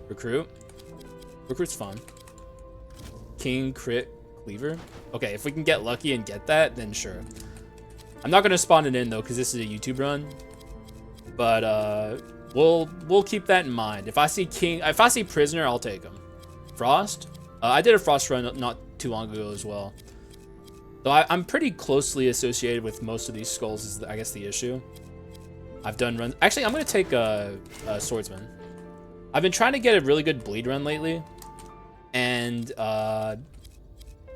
Recruit. Recruit's fun. King, crit, cleaver. Okay, if we can get lucky and get that, then sure. I'm not gonna spawn it in though, because this is a YouTube run. But we'll keep that in mind. If I see prisoner, I'll take him. Frost. I did a frost run not too long ago as well. So I'm pretty closely associated with most of these skulls. Is I guess the issue. I've done runs. Actually, I'm gonna take a swordsman. I've been trying to get a really good bleed run lately, and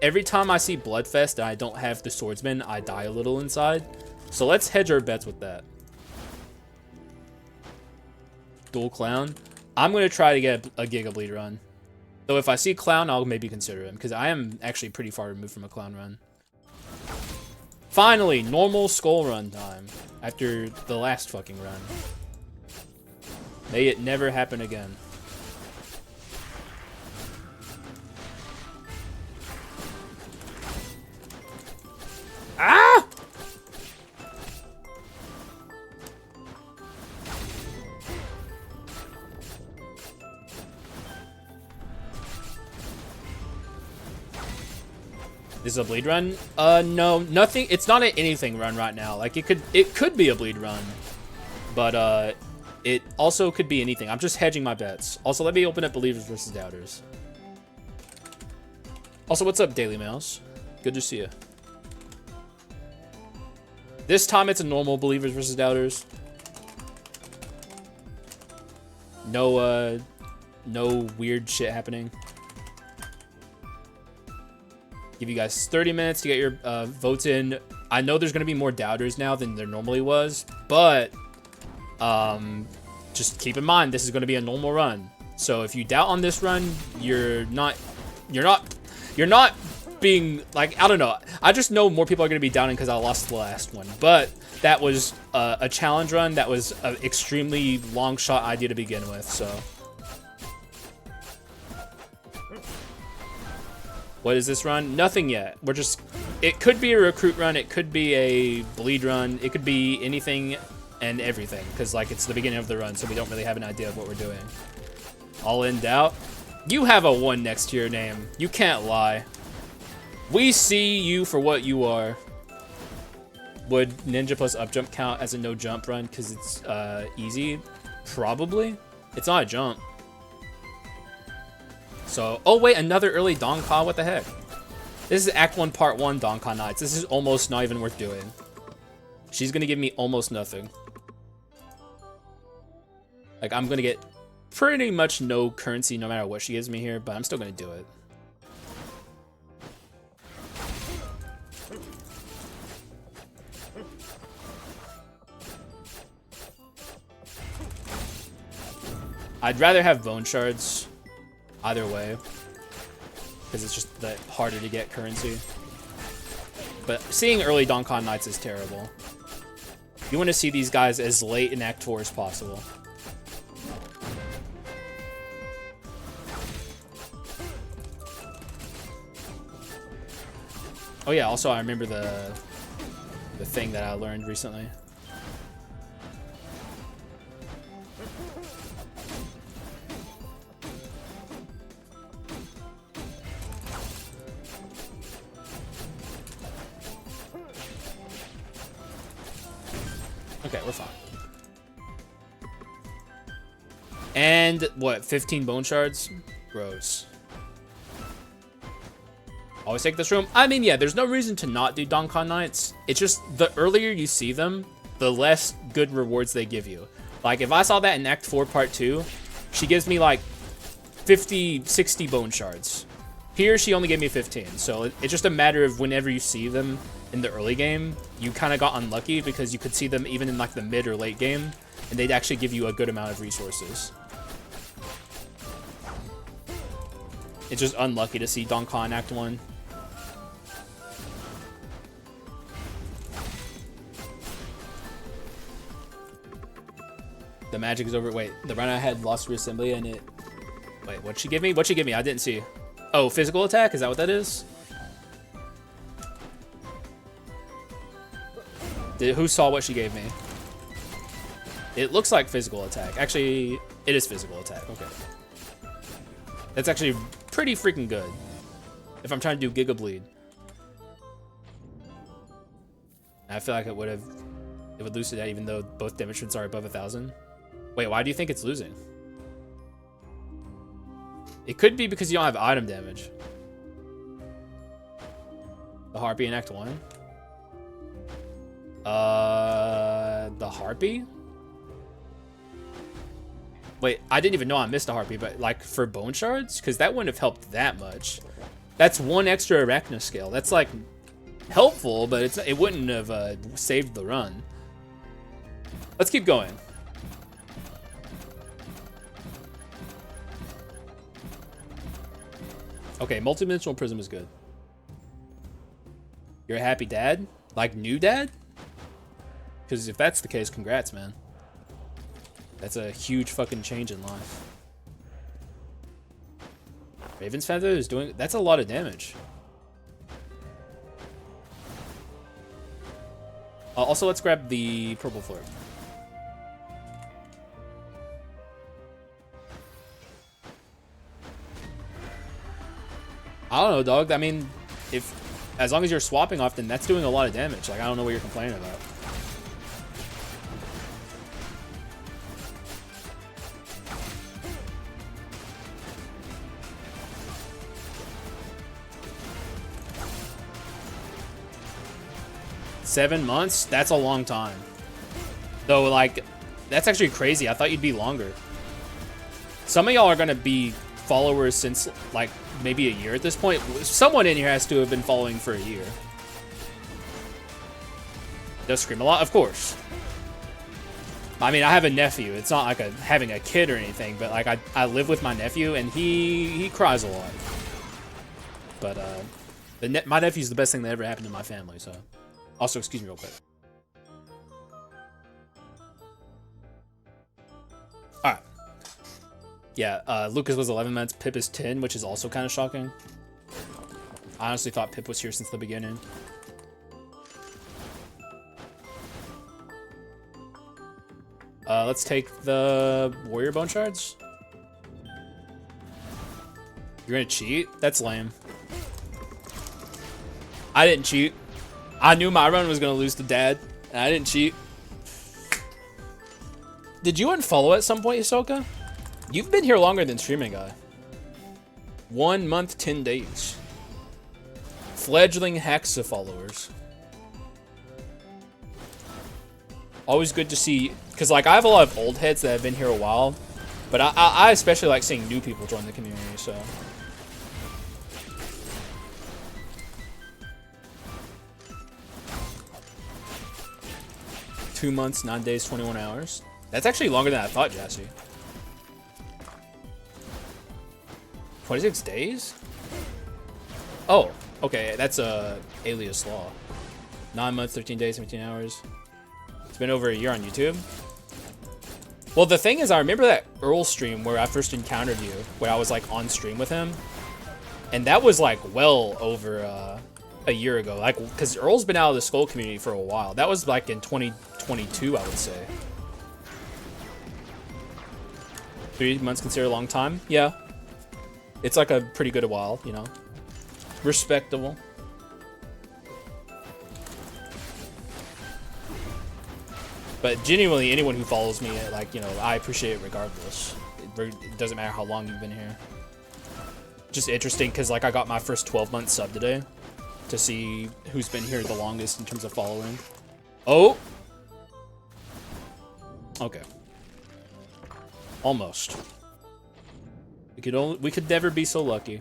every time I see Bloodfest and I don't have the swordsman, I die a little inside. So let's hedge our bets with that. Dual clown. I'm gonna try to get a Giga bleed run. So if I see clown, I'll maybe consider him, because I am actually pretty far removed from a clown run. Finally, normal skull run time after the last fucking run. May it never happen again. Ah! This is a bleed run? No, nothing. It's not an anything run right now. Like it could be a bleed run, but it also could be anything. I'm just hedging my bets. Also, let me open up believers versus doubters. Also, what's up, Daily Mouse? Good to see you. This time it's a normal believers versus doubters. No, no weird shit happening. Give you guys 30 minutes to get your votes in. I know there's gonna be more doubters now than there normally was, but just keep in mind this is gonna be a normal run. So if you doubt on this run, you're not being like, I don't know. I just know more people are gonna be doubting because I lost the last one. But that was a challenge run. That was an extremely long shot idea to begin with. So. What is this run? Nothing yet. We're just... It could be a recruit run. It could be a bleed run. It could be anything and everything. Because, like, it's the beginning of the run, so we don't really have an idea of what we're doing. All in doubt. You have a 1 next to your name. You can't lie. We see you for what you are. Would ninja plus up jump count as a no jump run because it's easy? Probably. It's not a jump. So, oh wait, another early Donka, what the heck? This is Act 1, Part 1 Donka Nights. This is almost not even worth doing. She's gonna give me almost nothing. Like, I'm gonna get pretty much no currency no matter what she gives me here, but I'm still gonna do it. I'd rather have bone shards. Either way, because it's just that harder to get currency. But seeing early Donkan Nights is terrible. You want to see these guys as late in Act 4 as possible. Oh yeah, also I remember the thing that I learned recently. Okay, we're fine. And what, 15 bone shards? Gross. Always take this room. I mean, yeah, there's no reason to not do Donkan Nights. It's just the earlier you see them, the less good rewards they give you. Like, if I saw that in Act 4, Part 2, she gives me like 50, 60 bone shards. Here, she only gave me 15. So it's just a matter of whenever you see them in the early game, you kind of got unlucky because you could see them even in like the mid or late game, and they'd actually give you a good amount of resources. It's just unlucky to see Donkan Act 1. The magic is over. Wait, the run I had lost reassembly and it... Wait, what'd she give me? What'd she give me? I didn't see. Oh, physical attack? Is that what that is? Who saw what she gave me? It looks like physical attack. Actually, it is physical attack. Okay. That's actually pretty freaking good. If I'm trying to do Giga Bleed. I feel like it would lose to that even though both dimensions are above 1,000. Wait, why do you think it's losing? It could be because you don't have item damage. The Harpy in Act 1? The Harpy? Wait, I didn't even know I missed a Harpy, but like for Bone Shards? Because that wouldn't have helped that much. That's one extra Arachna scale. That's like helpful, but it wouldn't have saved the run. Let's keep going. Okay, multidimensional prism is good. You're a happy dad? Like new dad? Because if that's the case, congrats, man. That's a huge fucking change in life. Raven's Feather is doing... That's a lot of damage. Also, let's grab the purple flare. I don't know, dog. I mean, as long as you're swapping often, that's doing a lot of damage. Like, I don't know what you're complaining about. $7 months? That's a long time. Though, like, that's actually crazy. I thought you'd be longer. Some of y'all are gonna be followers since, like, maybe a year at this point. Someone in here has to have been following for a year. Does scream a lot? Of course. I mean, I have a nephew. It's not like having a kid or anything, but like I live with my nephew and he cries a lot. But my nephew's the best thing that ever happened to my family, so. Also, excuse me real quick. Alright. Yeah, Lucas was 11 months, Pip is 10, which is also kind of shocking. I honestly thought Pip was here since the beginning. Let's take the Warrior Bone Shards. You're gonna cheat? That's lame. I didn't cheat. I knew my run was gonna lose to Dad, and I didn't cheat. Did you unfollow at some point, Hisoka? You've been here longer than Streaming Guy. 1 month, 10 days. Fledgling Haxa followers. Always good to see, because like I have a lot of old heads that have been here a while, but I especially like seeing new people join the community, so. Two months, 9 days, 21 hours. That's actually longer than I thought, Jassy. 26 days? Oh, okay, that's a alias law. 9 months, 13 days, 17 hours. It's been over a year on YouTube. Well, the thing is, I remember that Earl stream where I first encountered you, where I was like on stream with him. And that was like well over a year ago. Like, because Earl's been out of the Skul community for a while. That was like in 2022, I would say. 3 months considered a long time? Yeah. It's like a pretty good while, you know. Respectable. But genuinely, anyone who follows me, like, you know, I appreciate it regardless. It doesn't matter how long you've been here. Just interesting, because, like, I got my first 12-month sub today to see who's been here the longest in terms of following. Oh! Okay. Almost. We could never be so lucky.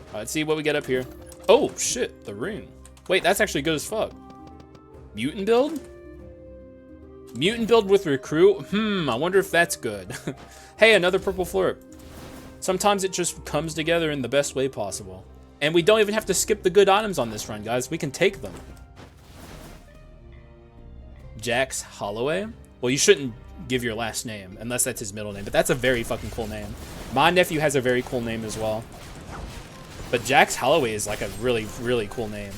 Alright, let's see what we get up here. Oh, shit, the ring. Wait, that's actually good as fuck. Mutant build? Mutant build with recruit? I wonder if that's good. Hey, another purple florp. Sometimes it just comes together in the best way possible. And we don't even have to skip the good items on this run, guys. We can take them. Jax Holloway? Well, you shouldn't give your last name, unless that's his middle name. But that's a very fucking cool name. My nephew has a very cool name as well. But Jax Holloway is like a really, really cool name.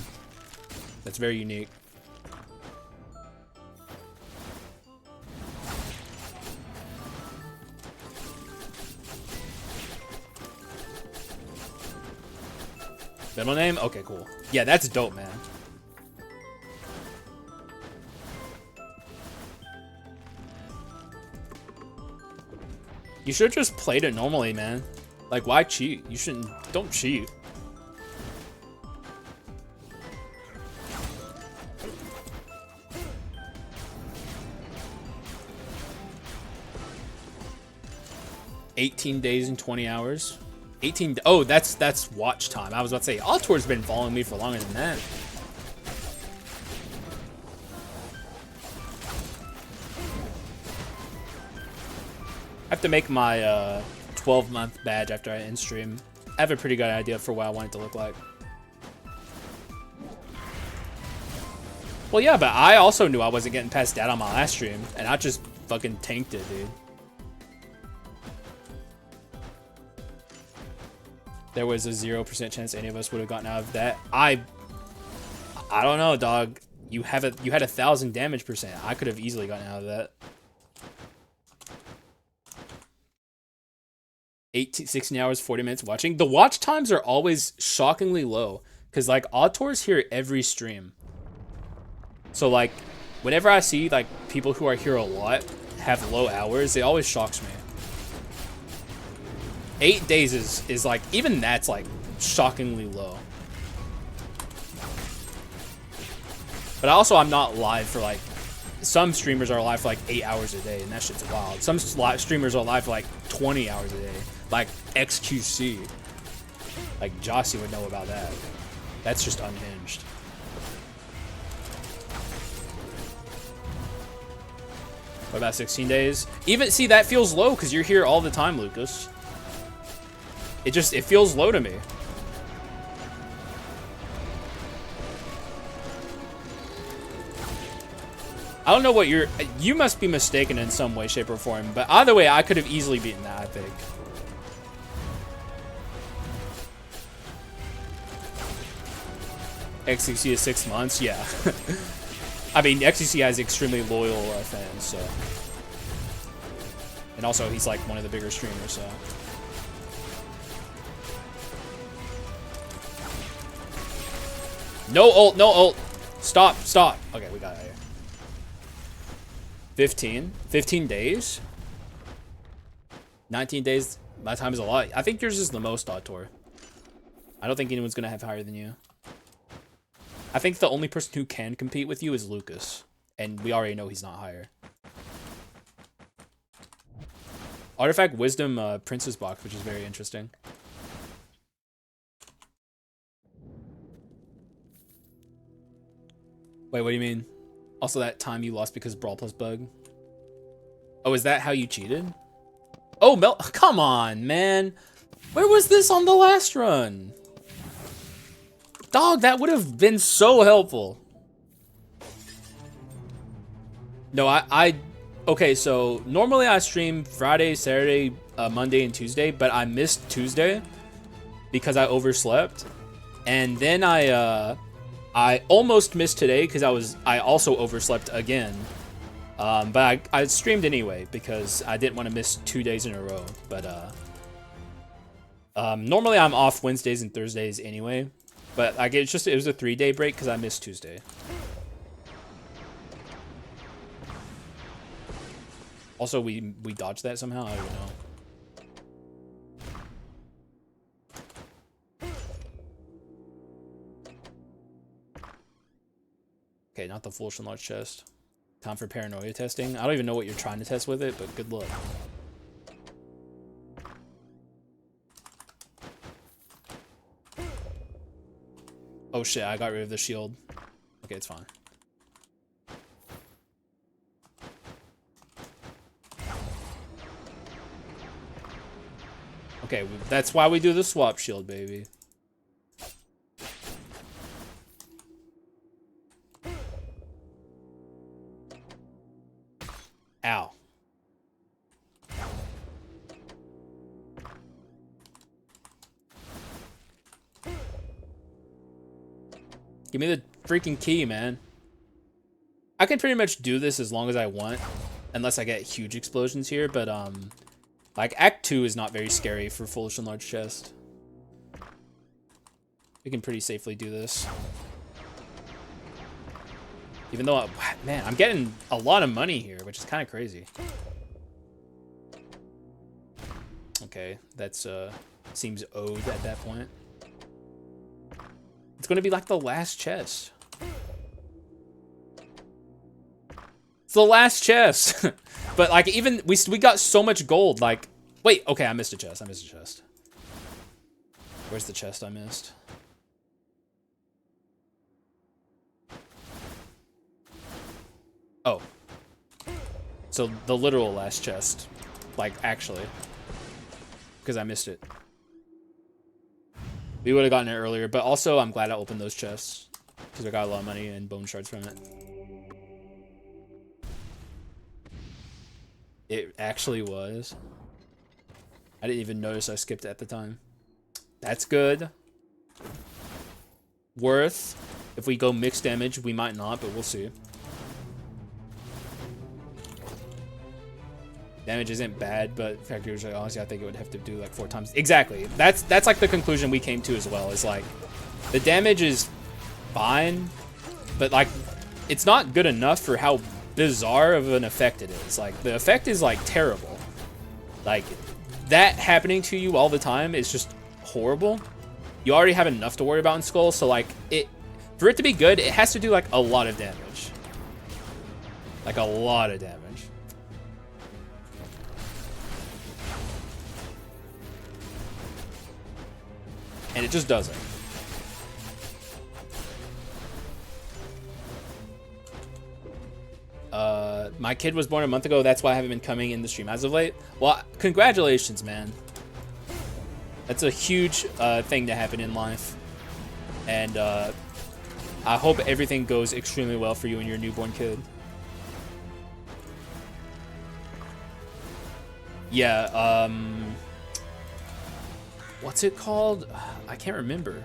That's very unique. Middle name? Okay, cool. Yeah, that's dope, man. You should have just played it normally, man. Like, why cheat? You shouldn't. Don't cheat. $18 days and 20 hours. 18. Oh, that's watch time. I was about to say, Autor's been following me for longer than that. I have to make my 12-month badge after I end stream. I have a pretty good idea for what I want it to look like. Well, yeah, but I also knew I wasn't getting past that on my last stream, and I just fucking tanked it, dude. There was a 0% chance any of us would have gotten out of that. I don't know, dog. You had 1,000 damage percent. I could have easily gotten out of that. 16 hours, 40 minutes watching. The watch times are always shockingly low because like Autor's here every stream. So like whenever I see like people who are here a lot have low hours, it always shocks me. 8 days is like, even that's like shockingly low. But also I'm not live for like, some streamers are live for like 8 hours a day and that shit's wild. Some streamers are live for like 20 hours a day. Like XQC. Like Jossie would know about that. That's just unhinged. What about 16 days? Even, see, that feels low because you're here all the time, Lucas. It feels low to me. I don't know what you must be mistaken in some way, shape, or form, but either way, I could have easily beaten that, I think. XQC is 6 months, yeah. I mean, XQC has extremely loyal fans, so. And also, he's like one of the bigger streamers, so. No ult, no ult. Stop, stop. Okay, we got it here. 15 days? 19 days. My time is a lot. I think yours is the most, Autor. I don't think anyone's gonna have higher than you. I think the only person who can compete with you is Lucas. And we already know he's not higher. Artifact Wisdom Princess box, which is very interesting. Wait, what do you mean? Also that time you lost because Brawl Plus bug? Oh, is that how you cheated? Oh, come on, man. Where was this on the last run? Dog, that would have been so helpful. No, okay, so normally I stream Friday, Saturday, Monday, and Tuesday, but I missed Tuesday because I overslept. And then I almost missed today because I also overslept again. But I streamed anyway because I didn't want to miss 2 days in a row. But normally I'm off Wednesdays and Thursdays anyway. But it was a 3-day break because I missed Tuesday. Also, we dodged that somehow. I don't know. Okay, not the Foolish and Large chest. Time for paranoia testing. I don't even know what you're trying to test with it, but good luck. Oh shit, I got rid of the shield. Okay, it's fine. Okay, that's why we do the swap shield, baby. Ow. Give me the freaking key, man. I can pretty much do this as long as I want, unless I get huge explosions here, but like Act 2 is not very scary for Foolish and Large chest. We can pretty safely do this. Even though, man, I'm getting a lot of money here, which is kind of crazy. Okay, that's, seems owed at that point. It's gonna be like the last chest. It's the last chest. But, like, even, we got so much gold, like, wait, okay, I missed a chest, Where's the chest I missed? Oh. So the literal last chest. Like, actually. Because I missed it. We would have gotten it earlier, but also I'm glad I opened those chests. Because I got a lot of money and bone shards from it. It actually was. I didn't even notice I skipped it at the time. That's good. Worth. If we go mixed damage, we might not, but we'll see. Damage isn't bad, but factors like, honestly, I think it would have to do like 4 times. Exactly. That's like the conclusion we came to as well. Is like the damage is fine, but like it's not good enough for how bizarre of an effect it is. Like the effect is like terrible. Like that happening to you all the time is just horrible. You already have enough to worry about in Skul, so like for it to be good, it has to do like a lot of damage. Like a lot of damage. And it just doesn't. My kid was born a month ago. That's why I haven't been coming in the stream as of late. Well, congratulations, man. That's a huge thing to happen in life. And I hope everything goes extremely well for you and your newborn kid. Yeah, what's it called? I can't remember.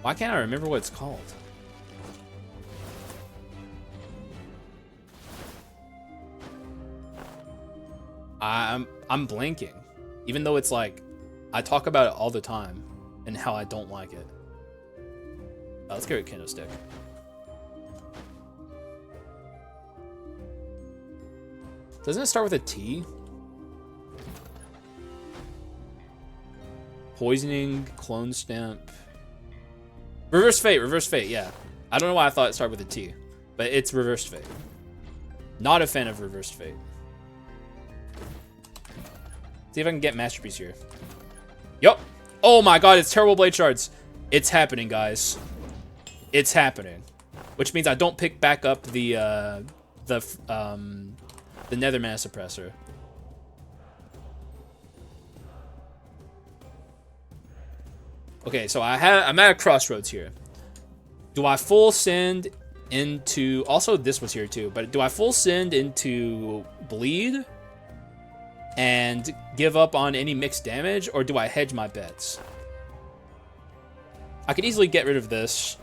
Why can't I remember what it's called? I'm blanking. Even though it's like, I talk about it all the time and how I don't like it. Let's get a kendo stick. Doesn't it start with a T? Poisoning, clone stamp. Reverse fate, yeah. I don't know why I thought it started with a T, but it's reverse fate. Not a fan of reverse fate. See if I can get masterpiece here. Yup. Oh my god, it's terrible blade shards. It's happening, guys. It's happening. Which means I don't pick back up the nether mana suppressor. Okay, so I'm at a crossroads here. Do I full send into... Also, this was here too, but do I full send into bleed and give up on any mixed damage, or do I hedge my bets? I could easily get rid of this.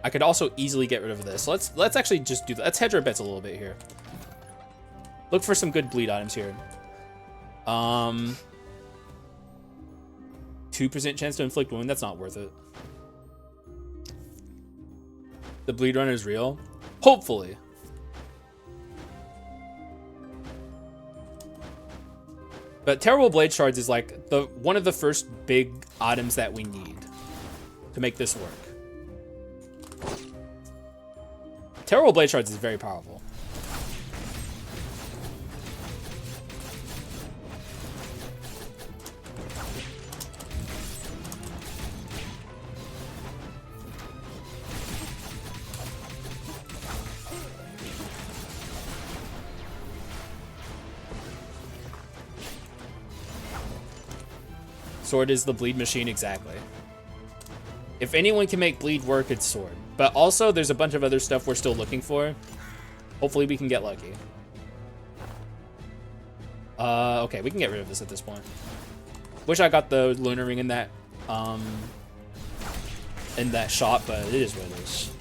I could also easily get rid of this. Let's actually just do that. Let's hedge our bets a little bit here. Look for some good bleed items here. 2% chance to inflict wound. That's not worth it. The bleed runner is real. Hopefully. But terrible blade shards is like one of the first big items that we need to make this work. Terrible blade shards is very powerful. Sword is the bleed machine, exactly. If anyone can make bleed work, it's sword. But also, there's a bunch of other stuff we're still looking for. Hopefully we can get lucky. Okay, we can get rid of this at this point. Wish I got the lunar ring in that shot, but it is what it is.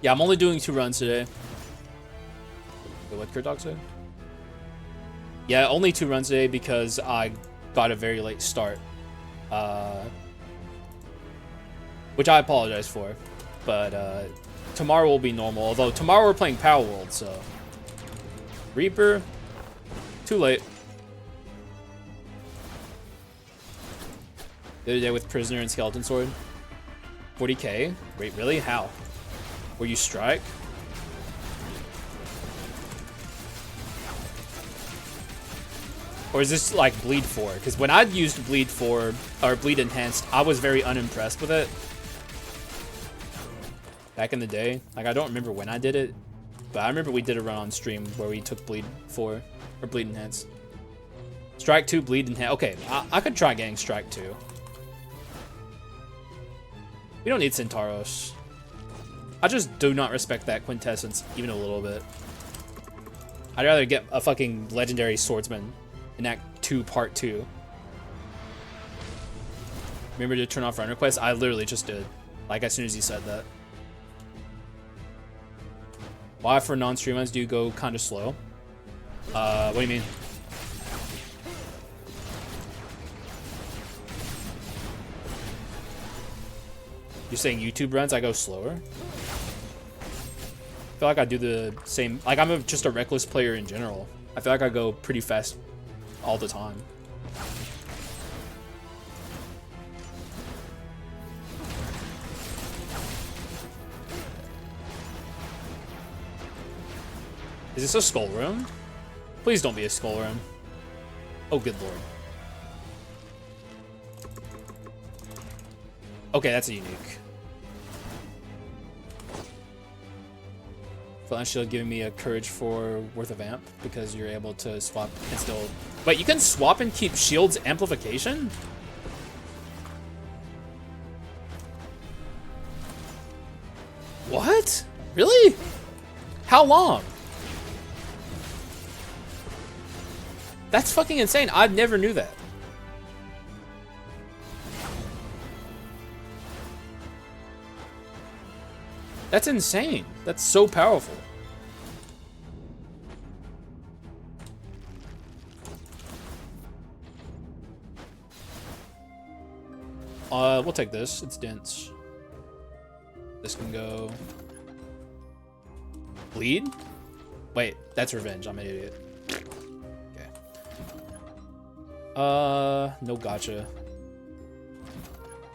Yeah, I'm only doing 2 runs today. what Kurtok said? Yeah, only 2 runs today because I got a very late start. Which I apologize for. But tomorrow will be normal. Although tomorrow we're playing Power World, so. Reaper. Too late. The other day with Prisoner and Skeleton Sword. 40k? Wait, really? How? Were you strike? Or is this like Bleed 4? Because when I'd used Bleed 4, or Bleed Enhanced, I was very unimpressed with it. Back in the day. Like, I don't remember when I did it, but I remember we did a run on stream where we took Bleed 4, or Bleed Enhanced. Strike 2, Bleed Enhanced. Okay, I could try getting Strike 2. We don't need Centauros. I just do not respect that Quintessence even a little bit. I'd rather get a fucking legendary Swordsman in Act 2, Part 2. Remember to turn off run requests? I literally just did. Like, as soon as you said that. Why for non-stream runs do you go kind of slow? What do you mean? You're saying YouTube runs, I go slower? I feel like I do the same. Like, I'm just a reckless player in general. I feel like I go pretty fast all the time. Is this a skull room? Please don't be a skull room. Oh, good lord. Okay, that's a unique. Flatline Shield giving me a courage for worth of amp because you're able to swap and still. Wait, you can swap and keep shield's amplification? What? Really? How long? That's fucking insane. I never knew that. That's insane. That's so powerful. We'll take this. It's dense. This can go. Bleed? Wait, that's revenge. I'm an idiot. Okay. No gotcha.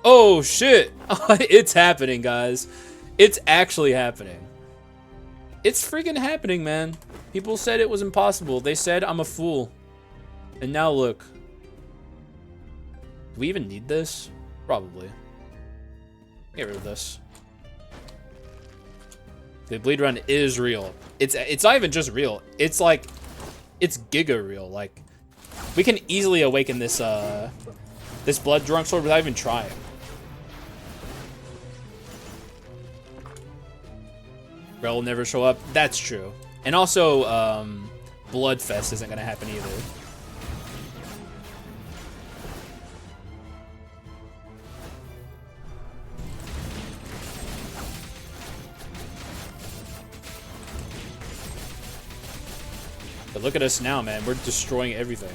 Oh shit! It's happening, guys. It's actually happening. It's freaking happening, man. People said it was impossible. They said I'm a fool. And now look. Do we even need this? Probably. Get rid of this. The bleed run is real. It's not even just real. It's like, it's giga real. Like, we can easily awaken this this blood drunk sword without even trying. Will never show up. That's true. And also, Bloodfest isn't gonna happen either. But look at us now, man. We're destroying everything.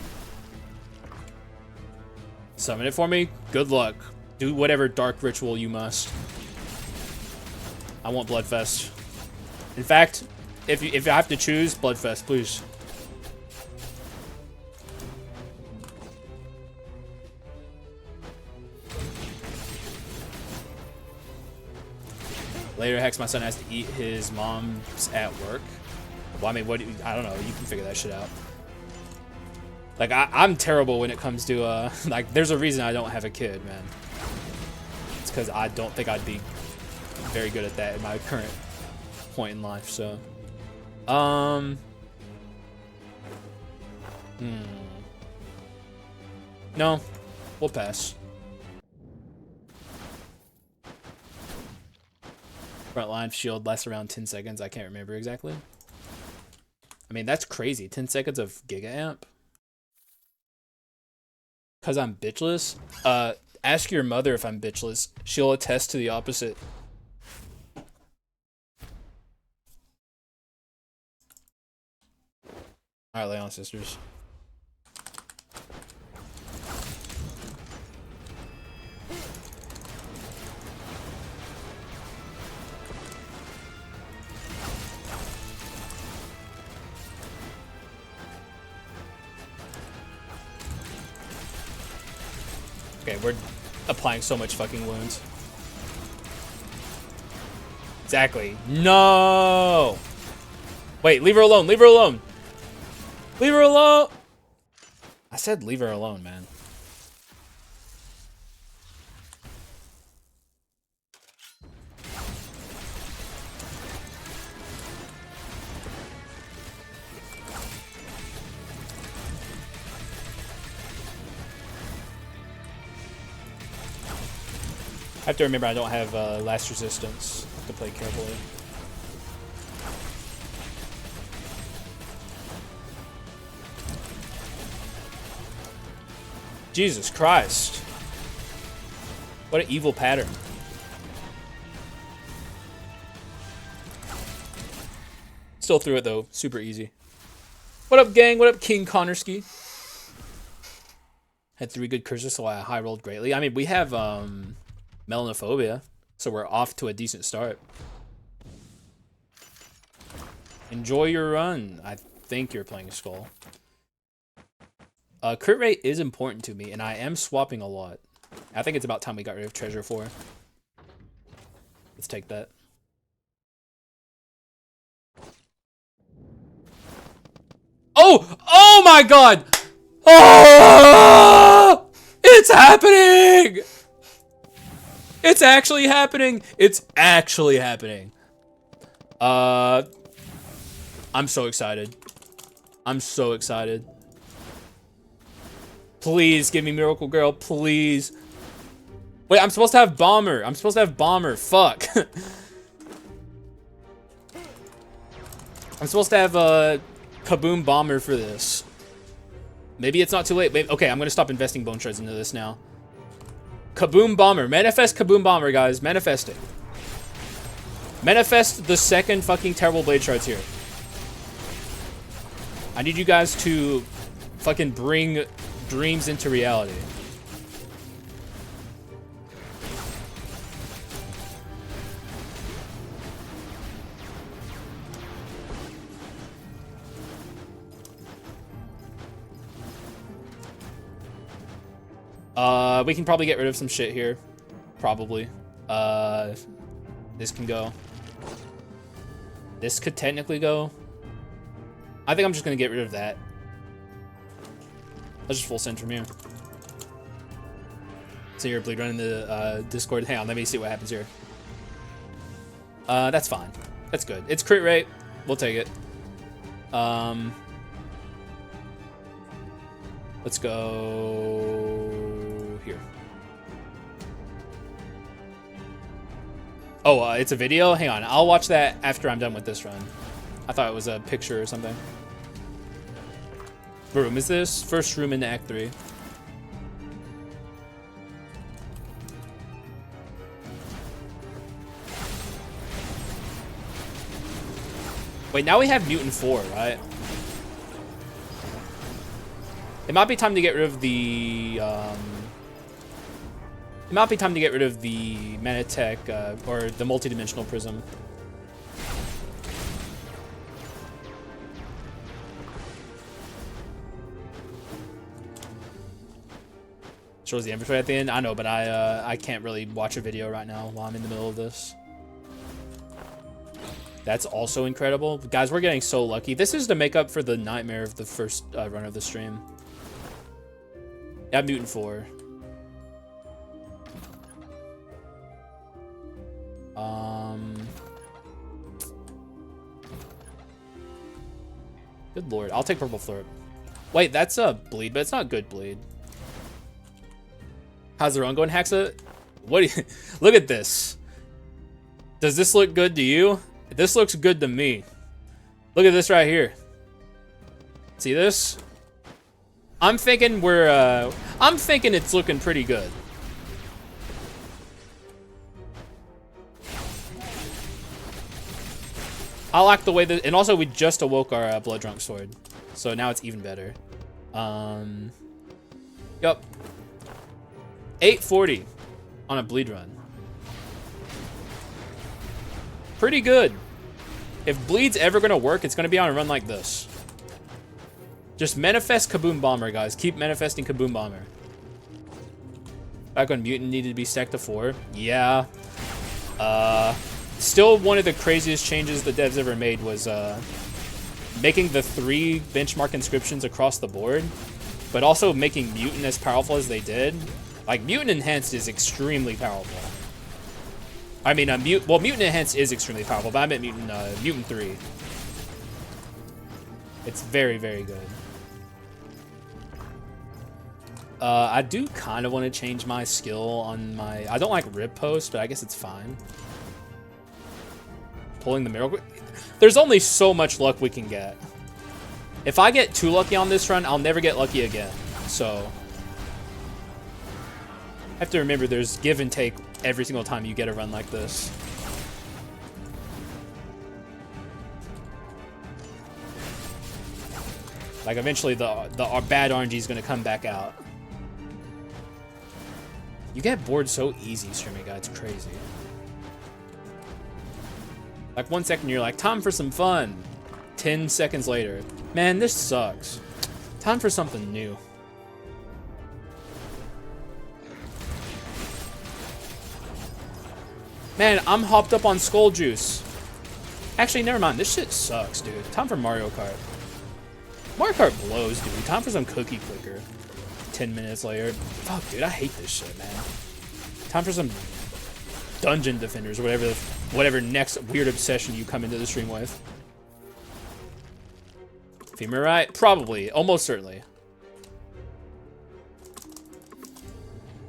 Summon it for me? Good luck. Do whatever dark ritual you must. I want Bloodfest. In fact, if I have to choose, Bloodfest, please. Later, Hex, my son has to eat his mom's at work. Well, I mean, I don't know. You can figure that shit out. Like, I'm terrible when it comes to, like, there's a reason I don't have a kid, man. It's because I don't think I'd be very good at that in my current point in life, so. No, we'll pass. Front line shield lasts around 10 seconds. I can't remember exactly. I mean, that's crazy. 10 seconds of Giga Amp. Because I'm bitchless? Ask your mother if I'm bitchless. She'll attest to the opposite. All right, lay on, sisters. Okay, we're applying so much fucking wounds. Exactly. No! Wait, leave her alone. Leave her alone. Leave her alone. I said leave her alone, man. I have to remember I don't have last resistance. I have to play carefully. Jesus Christ. What an evil pattern. Still threw it though. Super easy. What up, gang? What up, King Connorski? Had 3 good curses, so I high rolled greatly. I mean, we have melanophobia, so we're off to a decent start. Enjoy your run. I think you're playing Skul. Crit rate is important to me, and I am swapping a lot. I think it's about time we got rid of Treasure 4. Let's take that. Oh! Oh my god! Oh! It's happening! It's actually happening! It's actually happening. I'm so excited. I'm so excited. Please give me Miracle Grail, please. Wait, I'm supposed to have Bomber. I'm supposed to have Bomber. Fuck. I'm supposed to have Kaboom Bomber for this. Maybe it's not too late. Maybe, okay, I'm gonna stop investing Bone Shards into this now. Kaboom Bomber. Manifest Kaboom Bomber, guys. Manifest it. Manifest the second fucking terrible Blade Shards here. I need you guys to fucking bring dreams into reality. We can probably get rid of some shit here. Probably. This can go. This could technically go. I think I'm just gonna get rid of that. Let's just full send from here. So you're bleed running the Discord. Hang on, let me see what happens here. That's fine. That's good. It's crit rate. We'll take it. Let's go here. Oh, it's a video? Hang on. I'll watch that after I'm done with this run. I thought it was a picture or something. What room is this? First room in Act 3. Wait, now we have Mutant 4, right? It might be time to get rid of the, it might be time to get rid of the Manatech, or the multi-dimensional prism. Shows the inventory at the end. I know, but I can't really watch a video right now while I'm in the middle of this. That's also incredible. Guys, we're getting so lucky. This is to make up for the nightmare of the first run of the stream. Yeah, Mutant 4. Good lord. I'll take Purple Flurp. Wait, that's a bleed, but it's not good bleed. How's the run going, Haxa? What do you... Look at this. Does this look good to you? This looks good to me. Look at this right here. See this? I'm thinking we're, I'm thinking it's looking pretty good. I like the way that, and also we just awoke our Blood Drunk Sword. So now it's even better. Yup. 840 on a bleed run. Pretty good. If bleed's ever gonna work, it's gonna be on a run like this. Just manifest Kaboom Bomber, guys. Keep manifesting Kaboom Bomber. Back when Mutant needed to be stacked to 4. Yeah. Still one of the craziest changes the devs ever made was making the 3 benchmark inscriptions across the board, but also making Mutant as powerful as they did. Like, Mutant Enhanced is extremely powerful. I mean, Mutant Enhanced is extremely powerful, but I meant Mutant 3. It's very, very good. I do kind of want to change my skill on my... I don't like Rib Post, but I guess it's fine. Pulling the Miracle... There's only so much luck we can get. If I get too lucky on this run, I'll never get lucky again. So... I have to remember there's give and take every single time you get a run like this. Like, eventually the bad RNG is going to come back out. You get bored so easy streaming, guys. It's crazy. Like, 1 second you're like, time for some fun. 10 seconds later, man, this sucks. Time for something new. Man, I'm hopped up on Skull Juice. Actually, never mind. This shit sucks, dude. Time for Mario Kart. Mario Kart blows, dude. Time for some cookie clicker. 10 minutes later. Fuck, dude. I hate this shit, man. Time for some Dungeon Defenders or whatever next weird obsession you come into the stream with. Femur right? Probably. Almost certainly.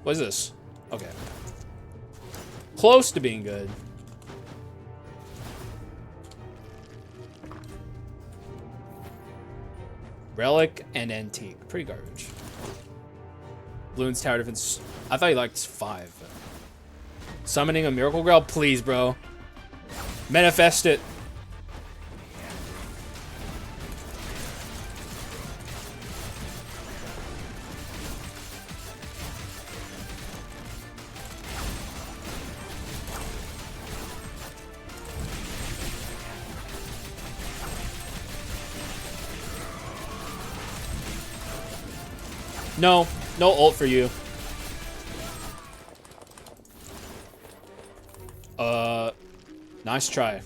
What is this? Okay. Close to being good. Relic and Antique. Pretty garbage. Bloons Tower Defense. I thought he liked 5. Summoning a Miracle Grail? Please, bro. Manifest it. No. No ult for you. Nice try.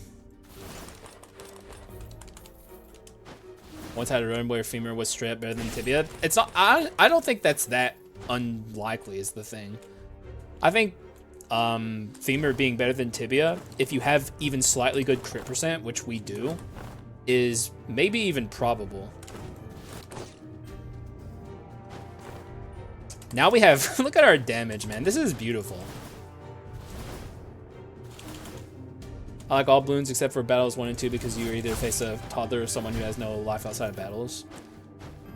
Once had a run where Femur was straight up better than Tibia. It's not. I don't think that's that unlikely is the thing. I think Femur being better than Tibia, if you have even slightly good crit percent, which we do, is maybe even probable. Now we have, look at our damage, man. This is beautiful. I like all balloons except for battles 1 and 2 because you either face a toddler or someone who has no life outside of battles.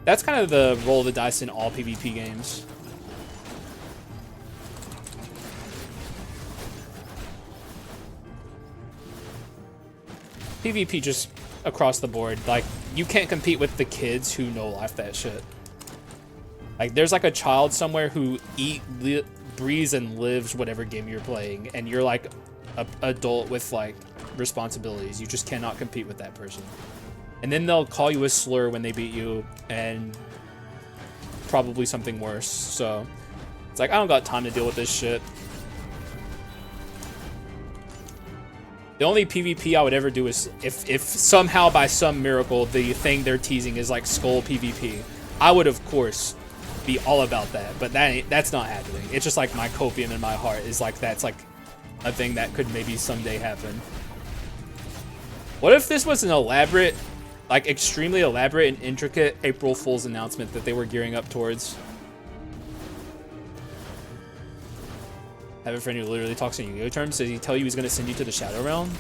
That's kind of the roll of the dice in all PvP games. PvP just across the board. Like, you can't compete with the kids who no life that shit. Like, there's like a child somewhere who breathes and lives whatever game you're playing, and you're like an adult with like responsibilities. You just cannot compete with that person. And then they'll call you a slur when they beat you, and probably something worse. So it's like, I don't got time to deal with this shit. The only PvP I would ever do is if somehow by some miracle the thing they're teasing is like Skul PvP. I would of course be all about that, but that's not happening. It's just like my copium in my heart is like that's like a thing that could maybe someday happen. What if this was an elaborate, like extremely elaborate and intricate April Fool's announcement that they were gearing up towards? Have a friend who literally talks in Yu-Gi-Oh terms. Does he tell you he's gonna send you to the Shadow Realm?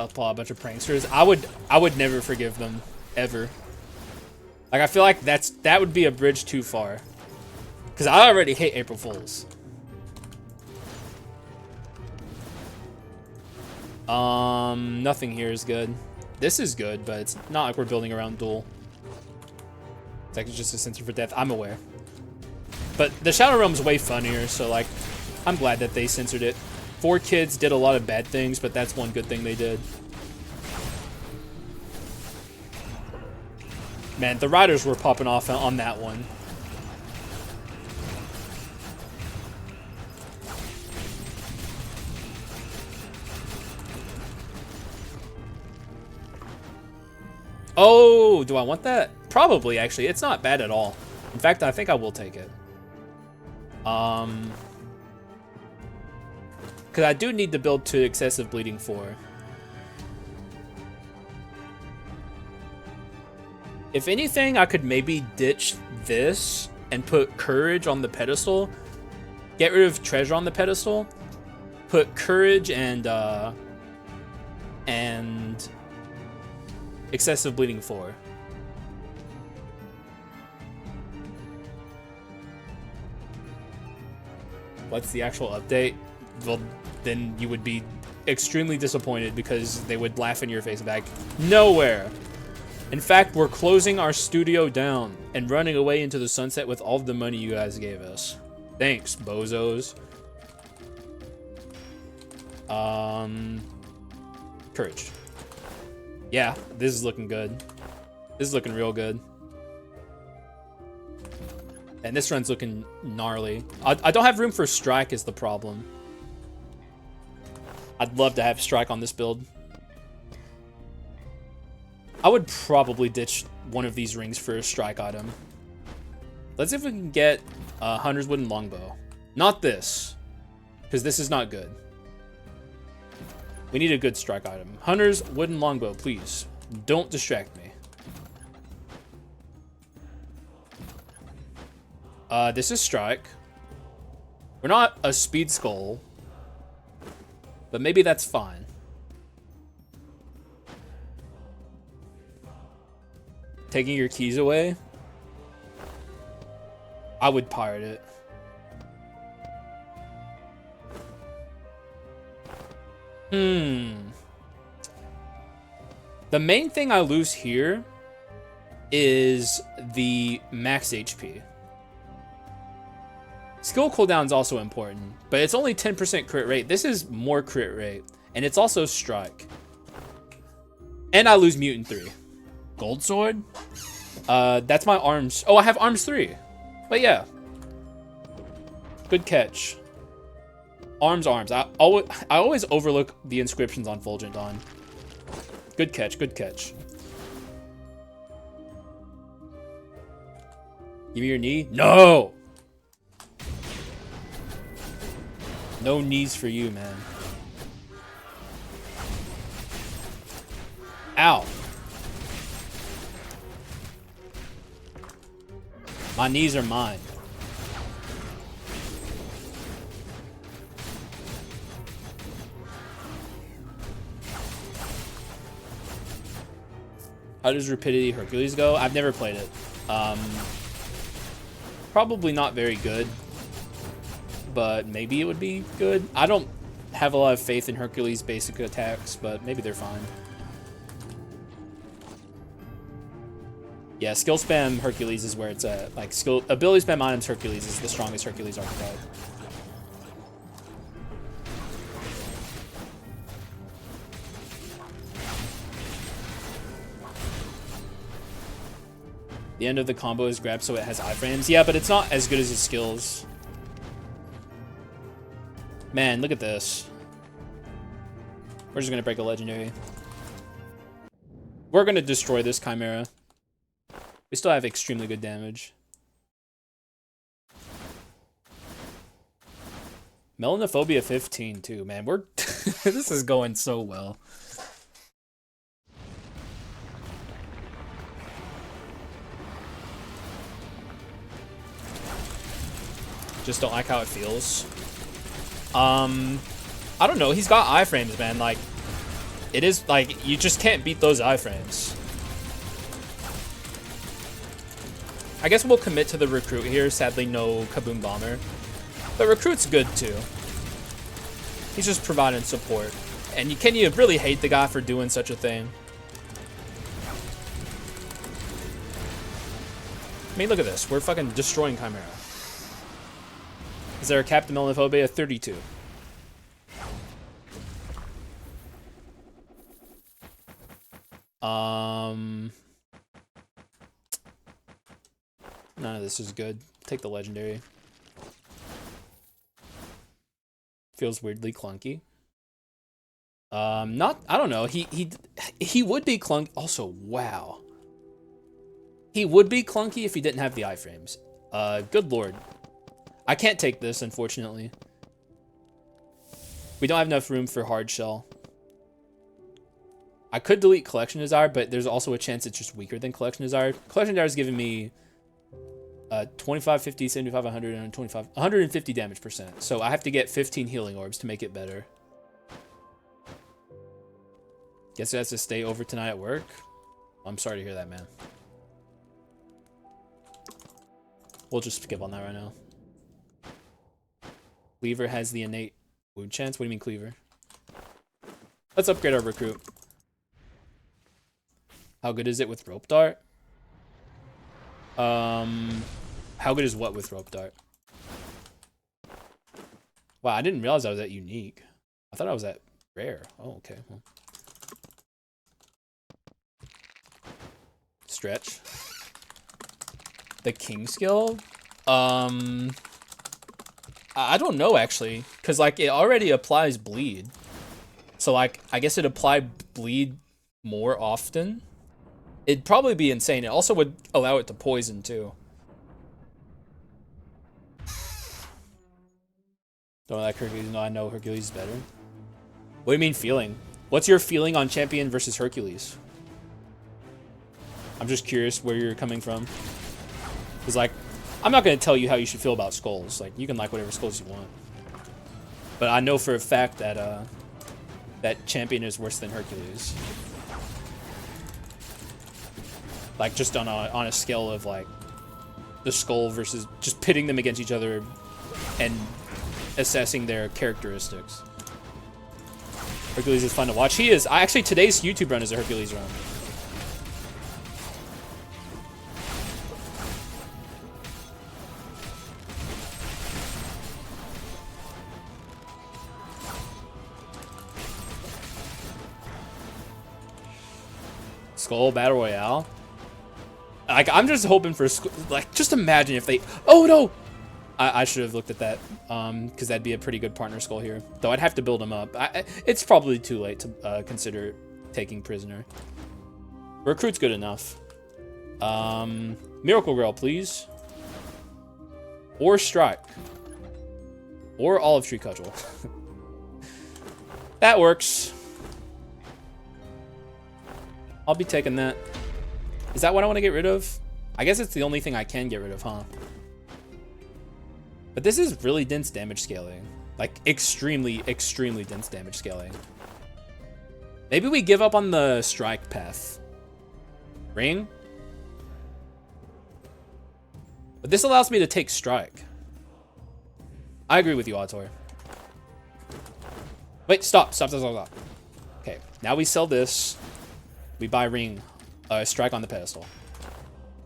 Southpaw a bunch of pranksters. I would never forgive them ever. Like I feel like that would be a bridge too far. Cause I already hate April Fools. Nothing here is good. This is good, but it's not like we're building around Duel. It's like it's just a sensor for death. I'm aware. But the Shadow Realm's way funnier, so like, I'm glad that they censored it. 4 Kids did a lot of bad things, but that's one good thing they did. Man, the riders were popping off on that one. Oh, do I want that? Probably, actually. It's not bad at all. In fact, I think I will take it. Because I do need to build to excessive bleeding 4. If anything, I could maybe ditch this and put courage on the pedestal. Get rid of treasure on the pedestal. Put courage and excessive bleeding 4. What's the actual update? Well, then you would be extremely disappointed because they would laugh in your face back. Nowhere. In fact, we're closing our studio down and running away into the sunset with all of the money you guys gave us. Thanks, bozos. Courage. Yeah, this is looking good. This is looking real good. And this run's looking gnarly. I don't have room for strike is the problem. I'd love to have strike on this build. I would probably ditch one of these rings for a strike item. Let's see if we can get Hunter's Wooden Longbow. Not this, because this is not good. We need a good strike item. Hunter's Wooden Longbow, please. Don't distract me. This is strike. We're not a speed skull, but maybe that's fine. Taking your keys away? I would pirate it. The main thing I lose here is the max HP. Skill cooldown is also important, but it's only 10% crit rate. This is more crit rate, and it's also strike. And I lose Mutant 3. Gold Sword? That's my arms. Oh, I have arms 3. But yeah. Good catch. Arms. I always overlook the inscriptions on Fulgent Dawn. Good catch, good catch. Give me your knee? No! No knees for you, man. Ow. My knees are mine. How does Rapidity Hercules go? I've never played it. Probably not very good, but maybe it would be good. I don't have a lot of faith in Hercules' basic attacks, but maybe they're fine. Yeah, skill spam Hercules is where it's at. Like, ability spam items Hercules is the strongest Hercules archetype. The end of the combo is grabbed so it has iframes. Yeah, but it's not as good as his skills. Man, look at this. We're just gonna break a legendary. We're gonna destroy this Chimera. We still have extremely good damage. Melanophobia 15 too, man. We're this is going so well. Just don't like how it feels. I don't know. He's got iframes, man. Like, It is, like, you just can't beat those iframes. I guess we'll commit to the recruit here. Sadly, no Kaboom Bomber. But recruit's good, too. He's just providing support. And can you really hate the guy for doing such a thing? I mean, look at this. We're fucking destroying Chimera. Is there a Captain Melanophobia? 32. None of this is good. Take the legendary. Feels weirdly clunky. I don't know. He would be clunky. Also, wow. He would be clunky if he didn't have the iframes. Good lord. I can't take this, unfortunately. We don't have enough room for hard shell. I could delete Collection Desire, but there's also a chance it's just weaker than Collection Desire. Collection Desire is giving me 25, 50, 75, 100, and 25, 150 damage percent. So I have to get 15 healing orbs to make it better. Guess it has to stay over tonight at work. I'm sorry to hear that, man. We'll just skip on that right now. Cleaver has the innate wound chance. What do you mean, Cleaver? Let's upgrade our recruit. How good is it with Rope Dart? How good is what with Rope Dart? Wow, I didn't realize I was at unique. I thought I was at rare. Oh, okay. Well. Stretch. The King skill? I don't know, actually. Because, like, it already applies bleed. So, like, I guess it applied bleed more often. It'd probably be insane. It also would allow it to poison, too. Don't like Hercules. No, I know Hercules is better. What do you mean feeling? What's your feeling on Champion versus Hercules? I'm just curious where you're coming from. Because, like, I'm not going to tell you how you should feel about skulls. Like, you can like whatever skulls you want. But I know for a fact that, that Champion is worse than Hercules. Like, just on a scale of, like, the skull versus just pitting them against each other and assessing their characteristics. Hercules is fun to watch. He is. Actually, today's YouTube run is a Hercules run. Skull Battle Royale. Like, I'm just hoping for, like, just imagine if they, oh no! I should have looked at that, because that'd be a pretty good partner skull here. Though I'd have to build him up. It's probably too late to consider taking prisoner. Recruit's good enough. Miracle Grail, please. Or Strike. Or Olive Tree Cudgel. That works. I'll be taking that. Is that what I want to get rid of? I guess it's the only thing I can get rid of, huh? But this is really dense damage scaling. Like, extremely, extremely dense damage scaling. Maybe we give up on the strike path. Ring? But this allows me to take strike. I agree with you, Autor. Wait, stop. Okay, now we sell this. We buy ring. Strike on the pedestal.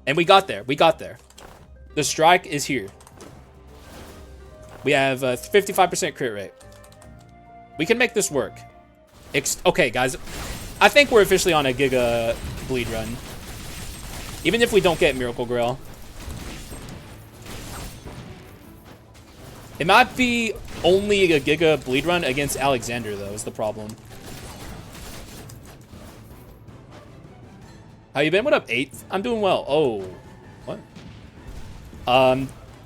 And we got there. We got there. The strike is here. We have a 55% crit rate. We can make this work. Okay, guys. I think we're officially on a Giga bleed run. Even if we don't get Miracle Grail. It might be only a Giga bleed run against Alexander, though, is the problem. How you been? What up, 8th? I'm doing well. Oh, what?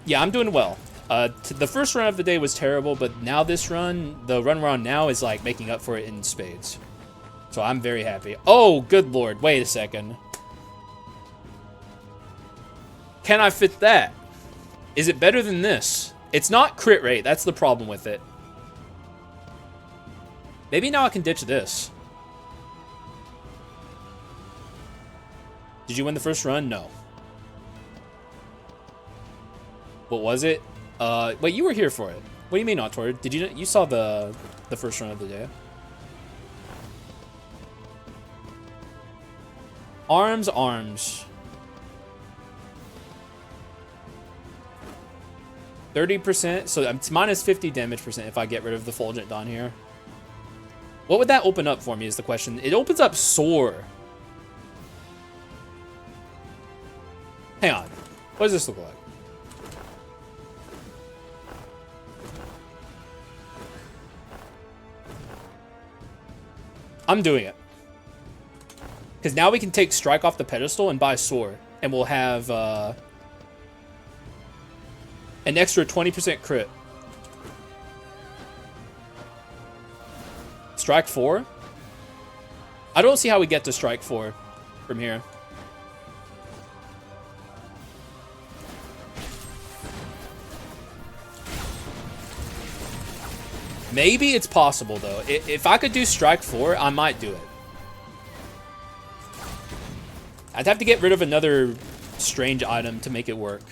Yeah, I'm doing well. The first run of the day was terrible, but now this run, the run we're on now is like making up for it in spades. So I'm very happy. Oh, good lord. Wait a second. Can I fit that? Is it better than this? It's not crit rate. That's the problem with it. Maybe now I can ditch this. Did you win the first run? No. What was it? Wait, you were here for it. What do you mean, Autor? Did you saw the first run of the day? Arms. 30%, so it's minus 50 damage percent if I get rid of the Fulgent Dawn here. What would that open up for me is the question. It opens up Soar. Hang on. What does this look like? I'm doing it. Because now we can take Strike off the pedestal and buy Soar. And we'll have an extra 20% crit. Strike 4? I don't see how we get to Strike 4 from here. Maybe it's possible, though. If I could do Strike 4, I might do it. I'd have to get rid of another strange item to make it work.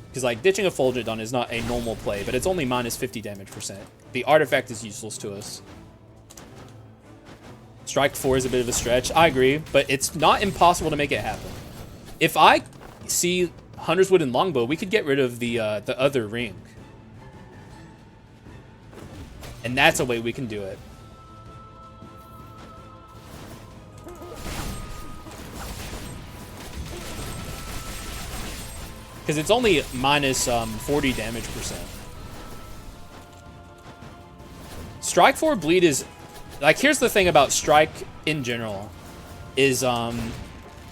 Because, like, ditching a Fulgent Dawn is not a normal play, but it's only minus 50 damage percent. The artifact is useless to us. Strike 4 is a bit of a stretch. I agree, but it's not impossible to make it happen. If I see Hunter's Wood and Longbow, we could get rid of the other ring. And that's a way we can do it. Because it's only minus 40 damage percent. Strike 4 bleed is... Like, here's the thing about Strike in general. Is,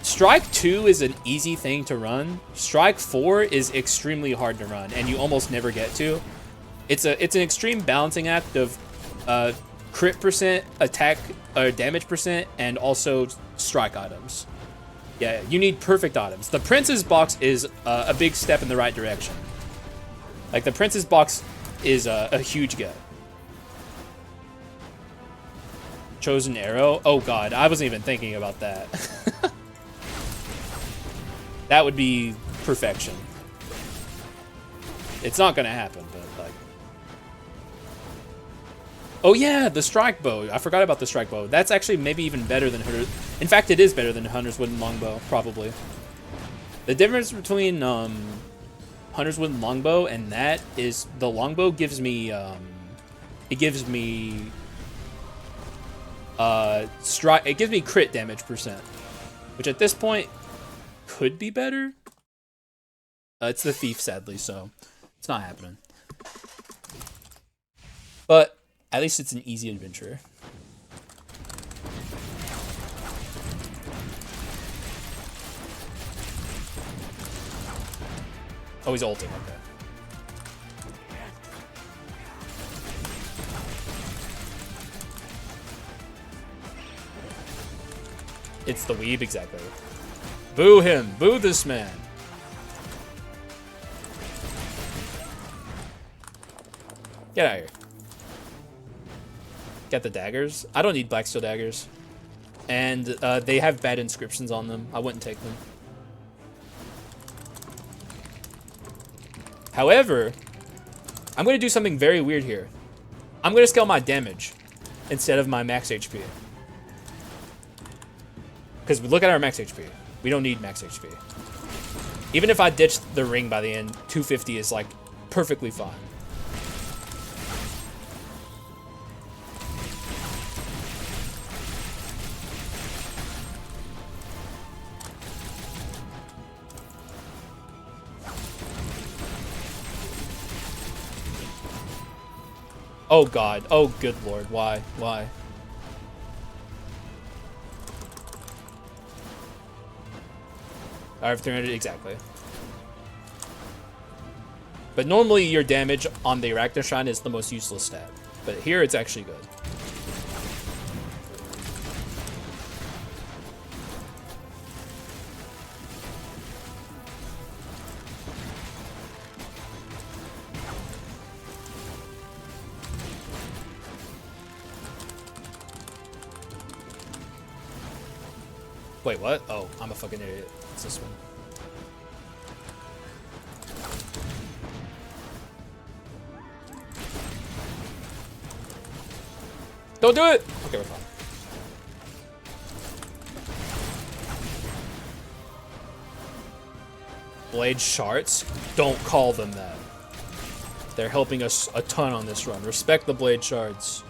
Strike 2 is an easy thing to run. Strike 4 is extremely hard to run, and you almost never get to. It's an extreme balancing act of crit percent, attack, damage percent, and also strike items. Yeah, you need perfect items. The Prince's box is a big step in the right direction. Like, the Prince's box is a huge get. Chosen Arrow? Oh god, I wasn't even thinking about that. That would be perfection. It's not gonna happen, but like... Oh yeah, the Strike Bow. I forgot about the Strike Bow. That's actually maybe even better than Hunter. In fact, it is better than Hunter's Wood and Longbow, probably. The difference between Hunter's Wood and Longbow and that is the Longbow gives me it gives me crit damage percent, which at this point could be better. It's the Thief, sadly, so it's not happening. But at least it's an easy adventure. Oh, he's ulting, okay. It's the weeb, exactly. Boo him! Boo this man! Get out of here. Get the daggers. I don't need black steel daggers. And they have bad inscriptions on them. I wouldn't take them. However, I'm going to do something very weird here. I'm going to scale my damage instead of my max HP. Because look at our max HP. We don't need max HP. Even if I ditch the ring by the end, 250 is like perfectly fine. Oh god. Oh good lord. Why? Why? I have 300 exactly. But normally your damage on the Arachnashine is the most useless stat. But here it's actually good. Wait, what? Oh, I'm a fucking idiot. It's this one. Don't do it! Okay, we're fine. Blade Shards? Don't call them that. They're helping us a ton on this run. Respect the Blade Shards.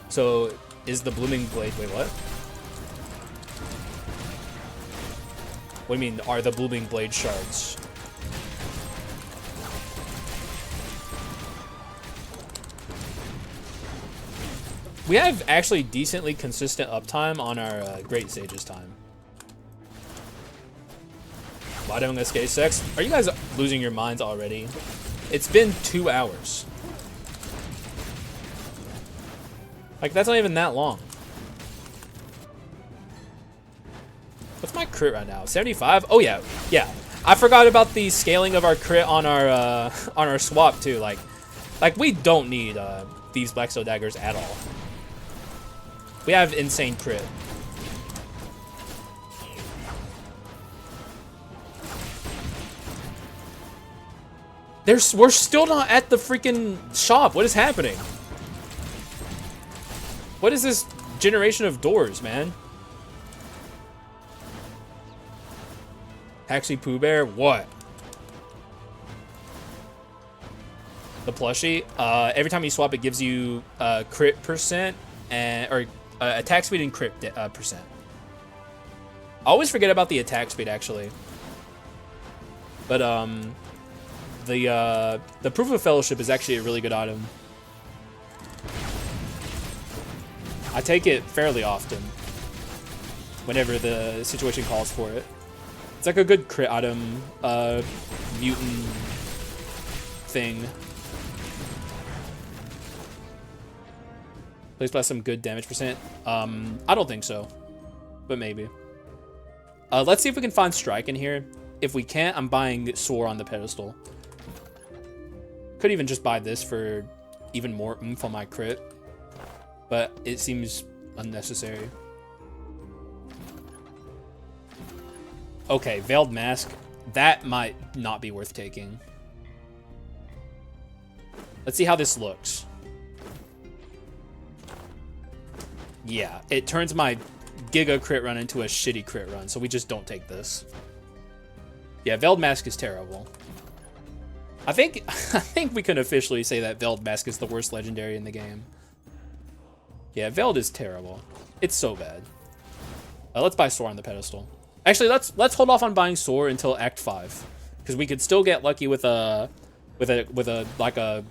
So, is the Blooming Blade... Wait, what? What do you mean, are the Blooming Blade Shards? We have actually decently consistent uptime on our Great Sage's time. Why don't I skate sex? Are you guys losing your minds already? It's been 2 hours. Like, that's not even that long. What's my crit right now? 75? Oh yeah, yeah. I forgot about the scaling of our crit on our swap too. Like we don't need these Blackstone daggers at all. We have insane crit. We're still not at the freaking shop. What is happening? What is this generation of doors, man? Haxa Pooh Bear? What? The plushie? Every time you swap, it gives you crit percent and attack speed and crit percent. I always forget about the attack speed actually. But the Proof of Fellowship is actually a really good item. I take it fairly often whenever the situation calls for it. It's like a good crit item, mutant thing. Plays by some good damage percent. I don't think so, but maybe. Let's see if we can find strike in here. If we can't, I'm buying Soar on the pedestal. Could even just buy this for even more oomph on my crit, but it seems unnecessary. Okay, Veiled Mask. That might not be worth taking. Let's see how this looks. Yeah, it turns my Giga crit run into a shitty crit run, so we just don't take this. Yeah, Veiled Mask is terrible. I think we can officially say that Veiled Mask is the worst legendary in the game. Yeah, Veiled is terrible. It's so bad. Let's buy Soar on the pedestal. Actually, let's hold off on buying Soar until Act 5, because we could still get lucky with a like a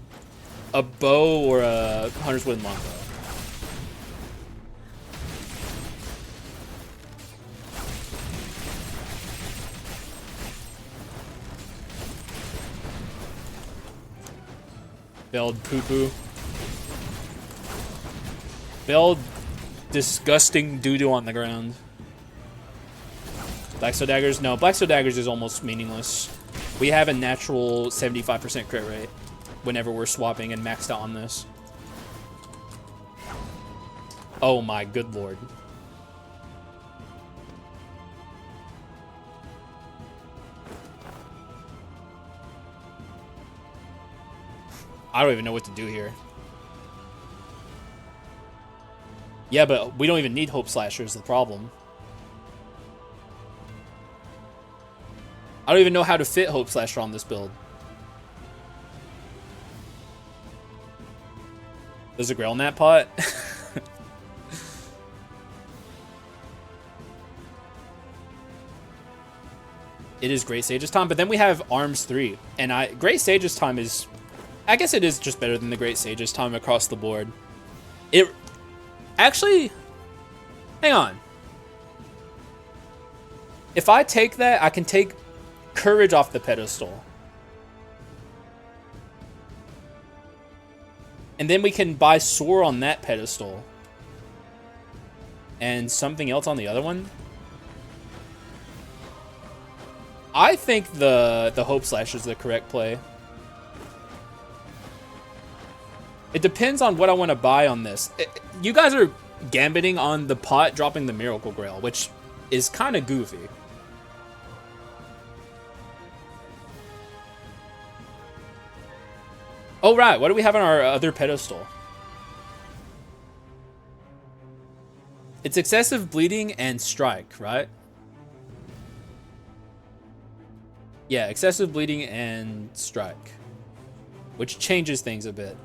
bow or a Hunter's Wood longbow. Veiled poo-poo. Veiled disgusting doo-doo on the ground. Blackstone daggers? No, Blackstone daggers is almost meaningless. We have a natural 75% crit rate whenever we're swapping and maxed out on this. Oh my good lord. I don't even know what to do here. Yeah, but we don't even need Hope Slasher is the problem. I don't even know how to fit Hope Slasher on this build. There's a Grail in that pot. It is Great Sage's time, but then we have Arms 3. And Great Sage's time is... I guess it is just better than the Great Sage's time across the board. It... Actually... Hang on. If I take that, I can take Courage off the pedestal. And then we can buy Soar on that pedestal. And something else on the other one. I think the Hope Slash is the correct play. It depends on what I want to buy on this. You guys are gambiting on the pot dropping the Miracle Grail, which is kind of goofy. Oh, right. What do we have on our other pedestal? It's excessive bleeding and strike, right? Yeah, excessive bleeding and strike, which changes things a bit.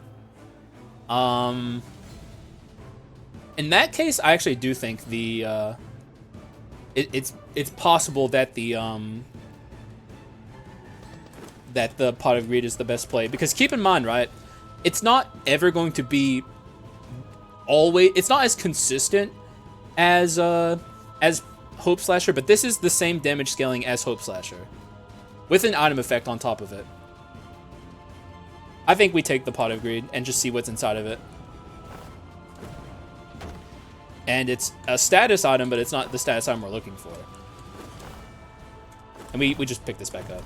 In that case, I actually do think the it's possible that the Pot of Greed is the best play, because keep in mind, right, it's not ever going to be always, it's not as consistent as Hope Slasher, but this is the same damage scaling as Hope Slasher with an item effect on top of it. I think we take the Pot of Greed and just see what's inside of it. And it's a status item, but it's not the status item we're looking for. And we just pick this back up.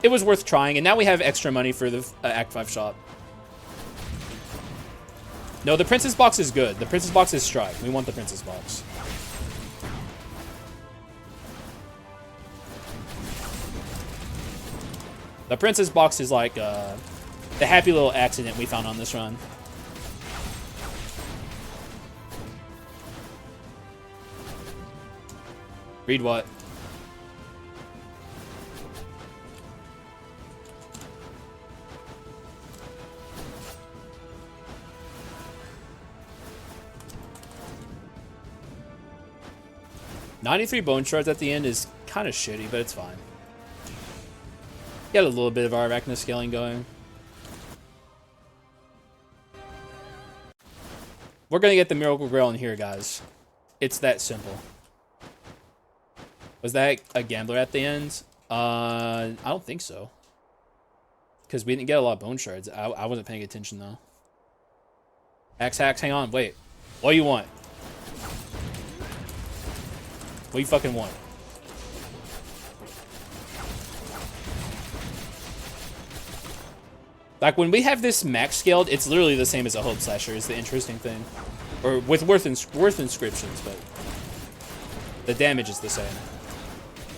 It was worth trying, and now we have extra money for the Act 5 shop. No, the Princess Box is good. The Princess Box is strike. We want the Princess Box. The Princess Box is like the happy little accident we found on this run. Read what? $93 bone shards at the end is kind of shitty, but it's fine. Got a little bit of our arachna scaling going. We're gonna get the Miracle Grail in here, guys. It's that simple. Was that a gambler at the end? I don't think so. Because we didn't get a lot of bone shards. I wasn't paying attention, though. Hax, hang on, wait. What do you want? What do you fucking want? Like, when we have this max scaled, it's literally the same as a Hope Slasher, is the interesting thing. Or with worth inscriptions, but the damage is the same.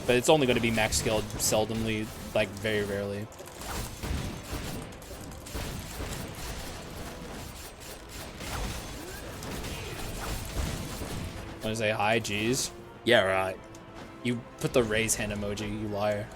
But it's only going to be max scaled seldomly, like very rarely. Want to say hi, G's? Yeah, right. You put the raise hand emoji, you liar.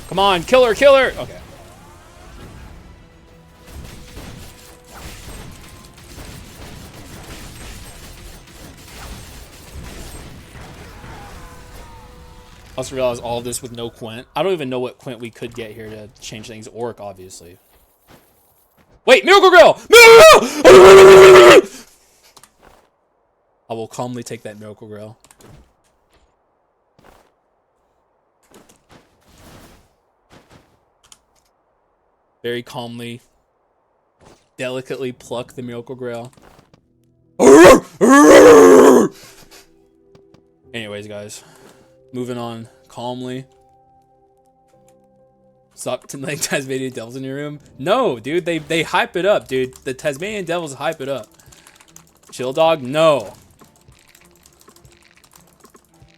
Come on, kill her, kill her! Okay. I also realized all of this with no Quint. I don't even know what Quint we could get here to change things. Orc, obviously. Wait, Miracle Grail! Miracle Grail! I will calmly take that Miracle Grail. Very calmly, delicately pluck the Miracle Grail. Anyways, guys, moving on calmly. Stop letting Tasmanian Devils in your room. No, dude, they hype it up, dude. The Tasmanian Devils hype it up. Chill, dog. No.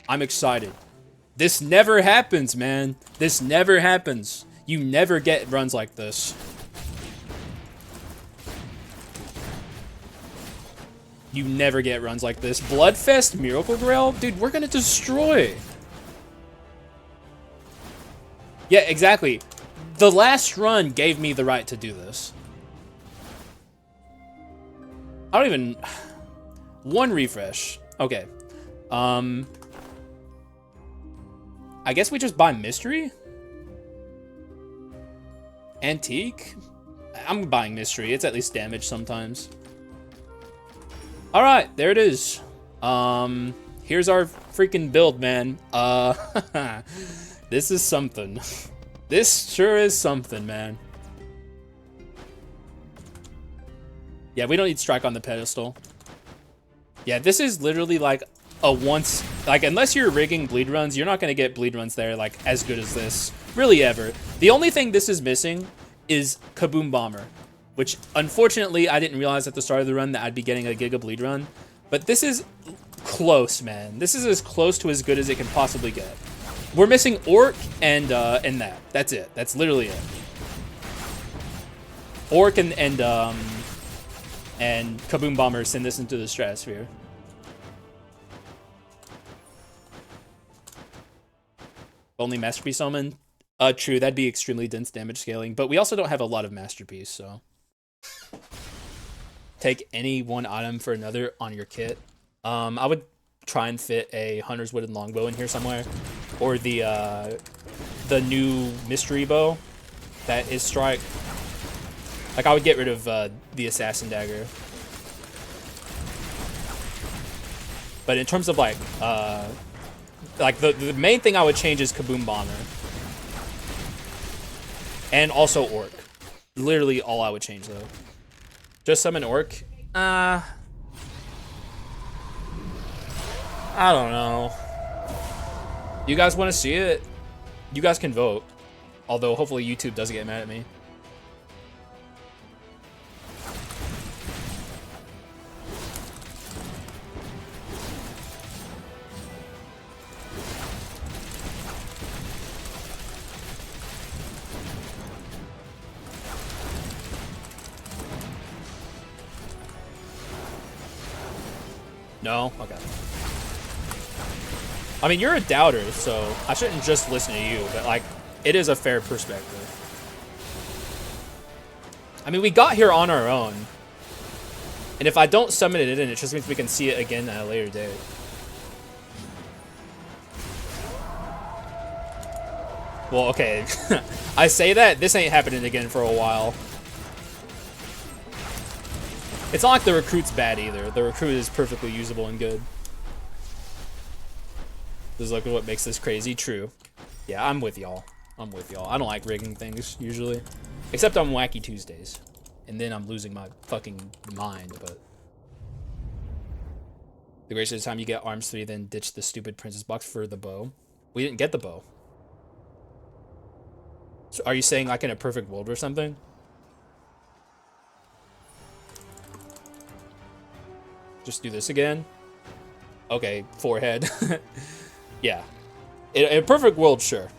I'm excited. This never happens, man. This never happens. You never get runs like this. You never get runs like this. Bloodfest Miracle Grail? Dude, we're gonna destroy. Yeah, exactly. The last run gave me the right to do this. I don't even... One refresh. Okay. I guess we just buy Mystery? Antique? I'm buying Mystery. It's at least damage sometimes. Alright, there it is. Here's our freaking build, man. This is something. This sure is something, man. Yeah, we don't need strike on the pedestal. Yeah, this is literally like a once, like unless you're rigging bleed runs, you're not gonna get bleed runs there like as good as this, really ever. The only thing this is missing is Kaboom Bomber, which unfortunately I didn't realize at the start of the run that I'd be getting a Giga bleed run, but this is close, man. This is as close to as good as it can possibly get. We're missing Orc and that. That's it. That's literally it. Orc and Kaboom Bomber send this into the stratosphere. Only Masterpiece Omen? True, that'd be extremely dense damage scaling, but we also don't have a lot of Masterpiece, so. Take any one item for another on your kit. I would try and fit a Hunter's Wooden Longbow in here somewhere, or the new Mystery Bow that is Strike. Like, I would get rid of the Assassin Dagger. But in terms of, like the main thing I would change is Kaboom Bomber. And also Orc. Literally all I would change, though. Just summon Orc? I don't know. You guys want to see it? You guys can vote. Although, hopefully YouTube doesn't get mad at me. No? Okay. I mean, you're a doubter, so I shouldn't just listen to you, but, like, it is a fair perspective. I mean, we got here on our own. And if I don't summon it in, it just means we can see it again at a later date. Well, okay. I say that, this ain't happening again for a while. It's not like the recruit's bad either. The recruit is perfectly usable and good. This is like what makes this crazy. True. Yeah, I'm with y'all. I'm with y'all. I don't like rigging things, usually. Except on Wacky Tuesdays. And then I'm losing my fucking mind, but... The greatest time you get Arms 3, then ditch the stupid Princess box for the bow. We didn't get the bow. So are you saying like in a perfect world or something? Just do this again. Okay, forehead. Yeah. In a perfect world, sure.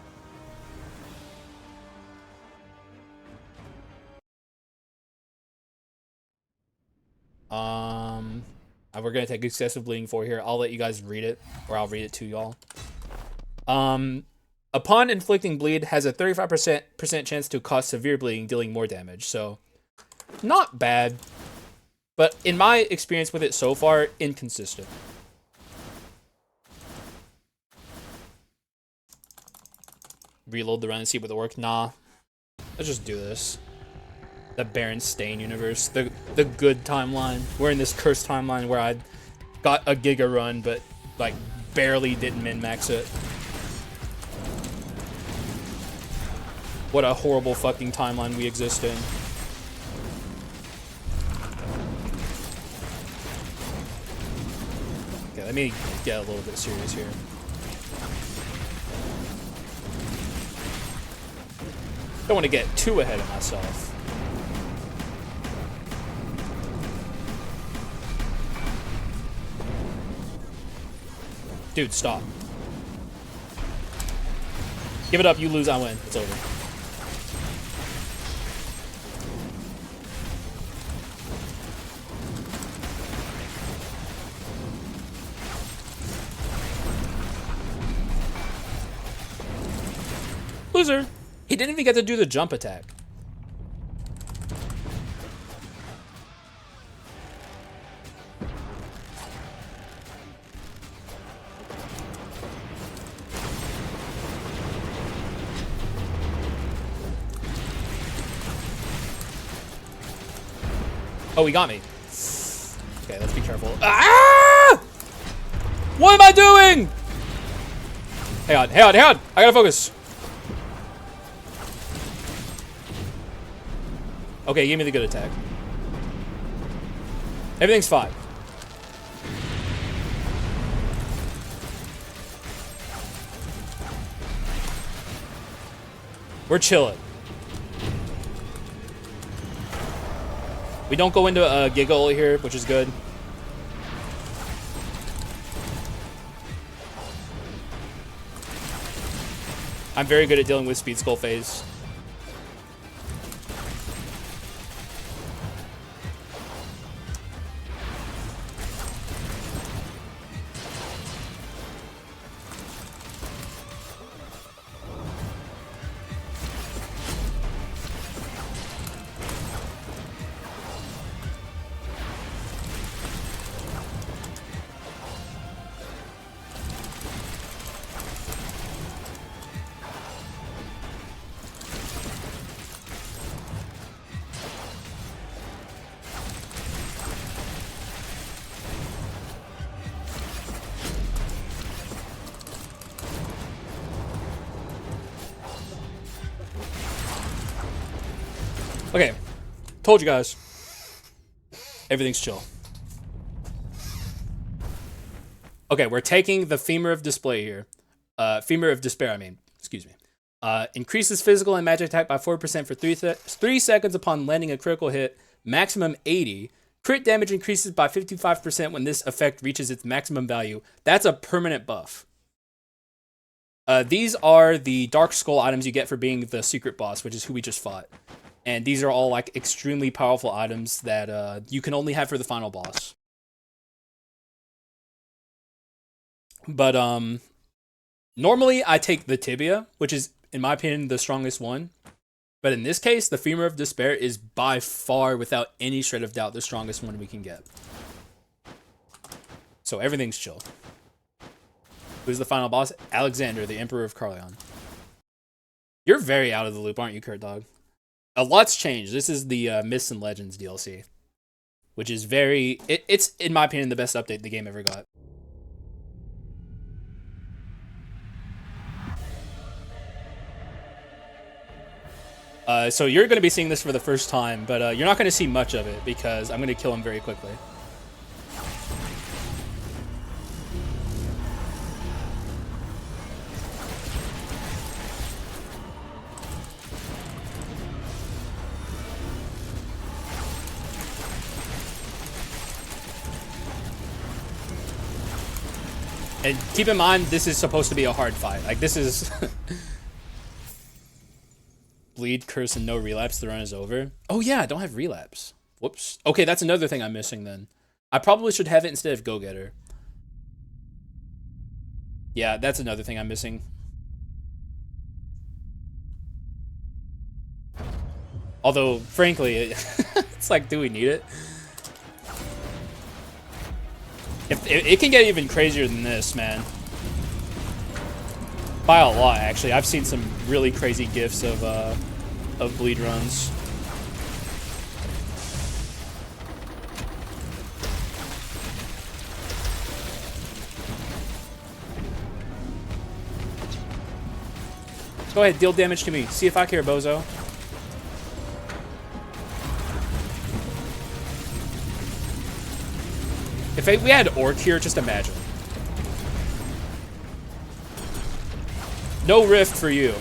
We're gonna take excessive bleeding 4 here. I'll let you guys read it, or I'll read it to y'all. Upon inflicting bleed, has a 35% chance to cause severe bleeding, dealing more damage. So, not bad. But in my experience with it so far, inconsistent. Reload the run and see what the work. Nah. Let's just do this. The Baron Stain universe. The good timeline. We're in this cursed timeline where I got a Giga run, but like barely didn't min-max it. What a horrible fucking timeline we exist in. Okay, let me get a little bit serious here. Don't want to get too ahead of myself. Dude, stop. Give it up, you lose, I win. It's over. Loser. He didn't even get to do the jump attack. Oh, he got me. Okay, let's be careful. Ah! What am I doing? Hang on, hang on, hang on. I gotta focus. Okay, give me the good attack. Everything's fine. We're chilling. We don't go into a GIGA ult here, which is good. I'm very good at dealing with speed skull phase. Okay, told you guys. Everything's chill. Okay, we're taking the Femur of Display here. Femur of Despair, I mean. Excuse me. Increases physical and magic attack by 4% for 3 seconds upon landing a critical hit. Maximum 80. Crit damage increases by 55% when this effect reaches its maximum value. That's a permanent buff. These are the Dark Skull items you get for being the secret boss, which is who we just fought. And these are all like extremely powerful items that you can only have for the final boss. But normally I take the Tibia, which is in my opinion the strongest one. But in this case, the Femur of Despair is by far, without any shred of doubt, the strongest one we can get. So everything's chill. Who's the final boss? Alexander, the Emperor of Carleon. You're very out of the loop, aren't you, Kurt Dog? A lot's changed. This is the Myths and Legends DLC, which is very... It's, in my opinion, the best update the game ever got. So you're going to be seeing this for the first time, but you're not going to see much of it because I'm going to kill him very quickly. And keep in mind, this is supposed to be a hard fight. Like, this is... Bleed, curse, and no relapse. The run is over. Oh, yeah, I don't have relapse. Whoops. Okay, that's another thing I'm missing, then. I probably should have it instead of Go-Getter. Yeah, that's another thing I'm missing. Although, frankly, it's like, do we need it? It can get even crazier than this, man. By a lot, actually. I've seen some really crazy gifs of bleed runs. Go ahead, deal damage to me. See if I care, bozo. If we had Orc here, just imagine. No rift for you.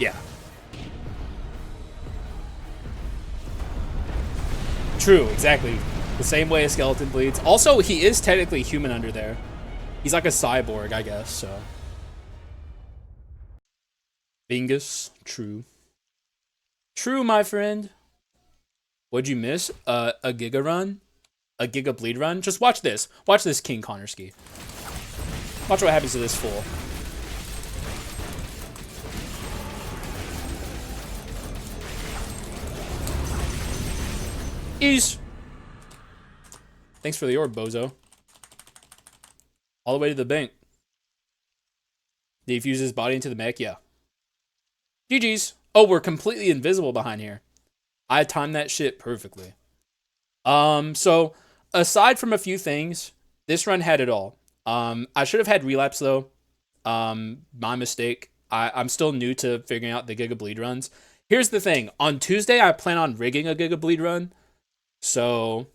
Yeah. True, exactly. The same way a skeleton bleeds. Also, he is technically human under there. He's like a cyborg, I guess, so. Bingus, true. True, my friend. What'd you miss? A Giga run? A Giga bleed run? Just watch this. Watch this, King Connorski. Watch what happens to this fool. Ease. Thanks for the orb, bozo. All the way to the bank. Did he fuse his body into the mech? Yeah. GG's. Oh, we're completely invisible behind here. I timed that shit perfectly. So, aside from a few things, this run had it all. I should have had relapse, though. My mistake. I'm still new to figuring out the Giga Bleed runs. Here's the thing. On Tuesday, I plan on rigging a Giga Bleed run. So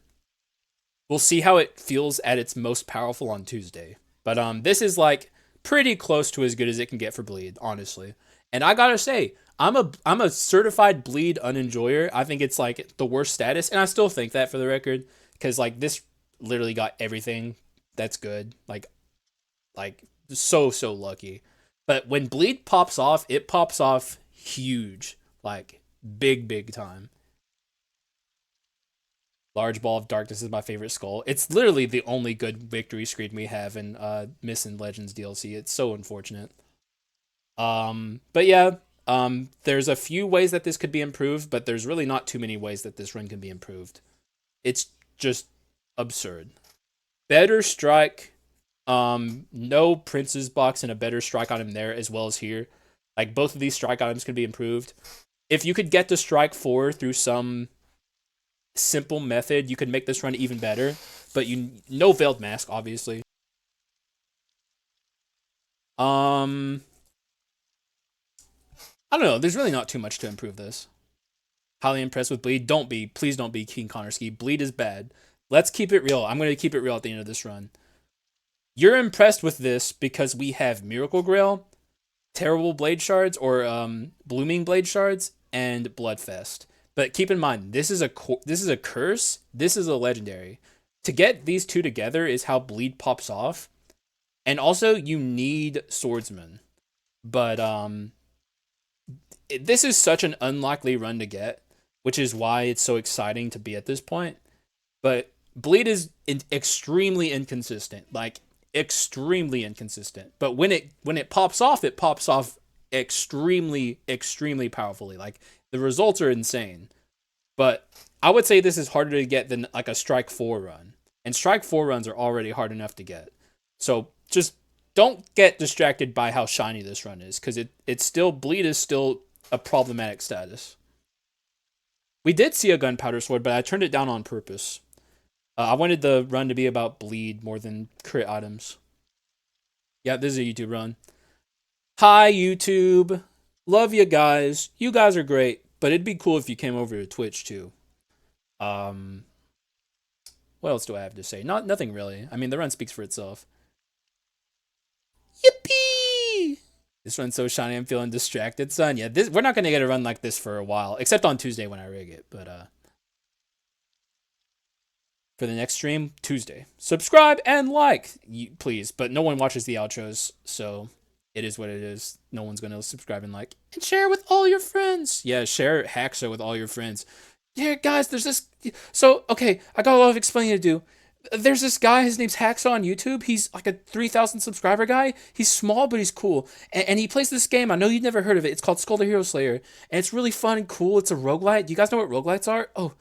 we'll see how it feels at its most powerful on Tuesday. But this is like pretty close to as good as it can get for Bleed, honestly. And I gotta say, I'm a certified Bleed unenjoyer. I think it's like the worst status, and I still think that for the record, because like this literally got everything that's good. Like so lucky. But when Bleed pops off, it pops off huge, like big time. Large Ball of Darkness is my favorite skull. It's literally the only good victory screen we have in Myths and Legends DLC. It's so unfortunate. But yeah, there's a few ways that this could be improved, but there's really not too many ways that this run can be improved. It's just absurd. Better strike, no Prince's box and a better strike item there as well as here. Like both of these strike items could be improved. If you could get to strike 4 through some simple method, you could make this run even better. But no Veiled Mask, obviously. I don't know. There's really not too much to improve this. Highly impressed with Bleed. Please don't be King Connorski. Bleed is bad. Let's keep it real. I'm going to keep it real at the end of this run. You're impressed with this because we have Miracle Grail, Terrible Blade Shards, or Blooming Blade Shards, and Bloodfest. But keep in mind, this is a curse. This is a legendary. To get these two together is how Bleed pops off, and also you need Swordsman. But this is such an unlikely run to get, which is why it's so exciting to be at this point. But Bleed is extremely inconsistent, like extremely inconsistent. But when it pops off extremely powerfully. Like the results are insane. But I would say this is harder to get than like a Strike 4 run. And Strike 4 runs are already hard enough to get. So just don't get distracted by how shiny this run is, because it's still, Bleed is still a problematic status. We did see a Gunpowder Sword, but I turned it down on purpose. I wanted the run to be about Bleed more than crit items. Yeah, this is a YouTube run. Hi, YouTube. Love you guys. You guys are great, but it'd be cool if you came over to Twitch too. What else do I have to say? Nothing really. I mean, the run speaks for itself. Yippee! This run's so shiny, I'm feeling distracted, son. Yeah, we're not gonna get a run like this for a while, except on Tuesday when I rig it. But for the next stream, Tuesday. Subscribe and like, please. But no one watches the outros, so it is what it is. No one's gonna subscribe and like. And share with all your friends. Yeah, share Haxa with all your friends. Yeah, guys, there's this. So, okay, I got a lot of explaining to do. There's this guy, his name's Haxa on YouTube. He's like a 3,000 subscriber guy. He's small, but he's cool. And he plays this game. I know you've never heard of it. It's called Skul the Hero Slayer. And it's really fun and cool. It's a roguelite. Do you guys know what roguelites are? Oh,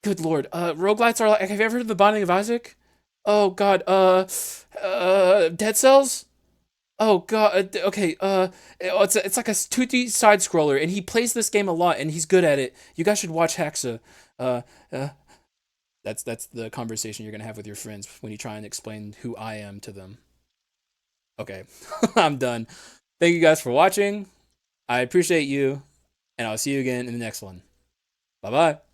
good lord. Roguelites are like, have you ever heard of The Binding of Isaac? Oh god, Dead Cells? Oh god, okay, it's like a 2D side scroller, and he plays this game a lot, and he's good at it. You guys should watch Haxa. Uh, uh, that's the conversation you're gonna have with your friends when you try and explain who I am to them. Okay, I'm done. Thank you guys for watching. I appreciate you, and I'll see you again in the next one. Bye bye.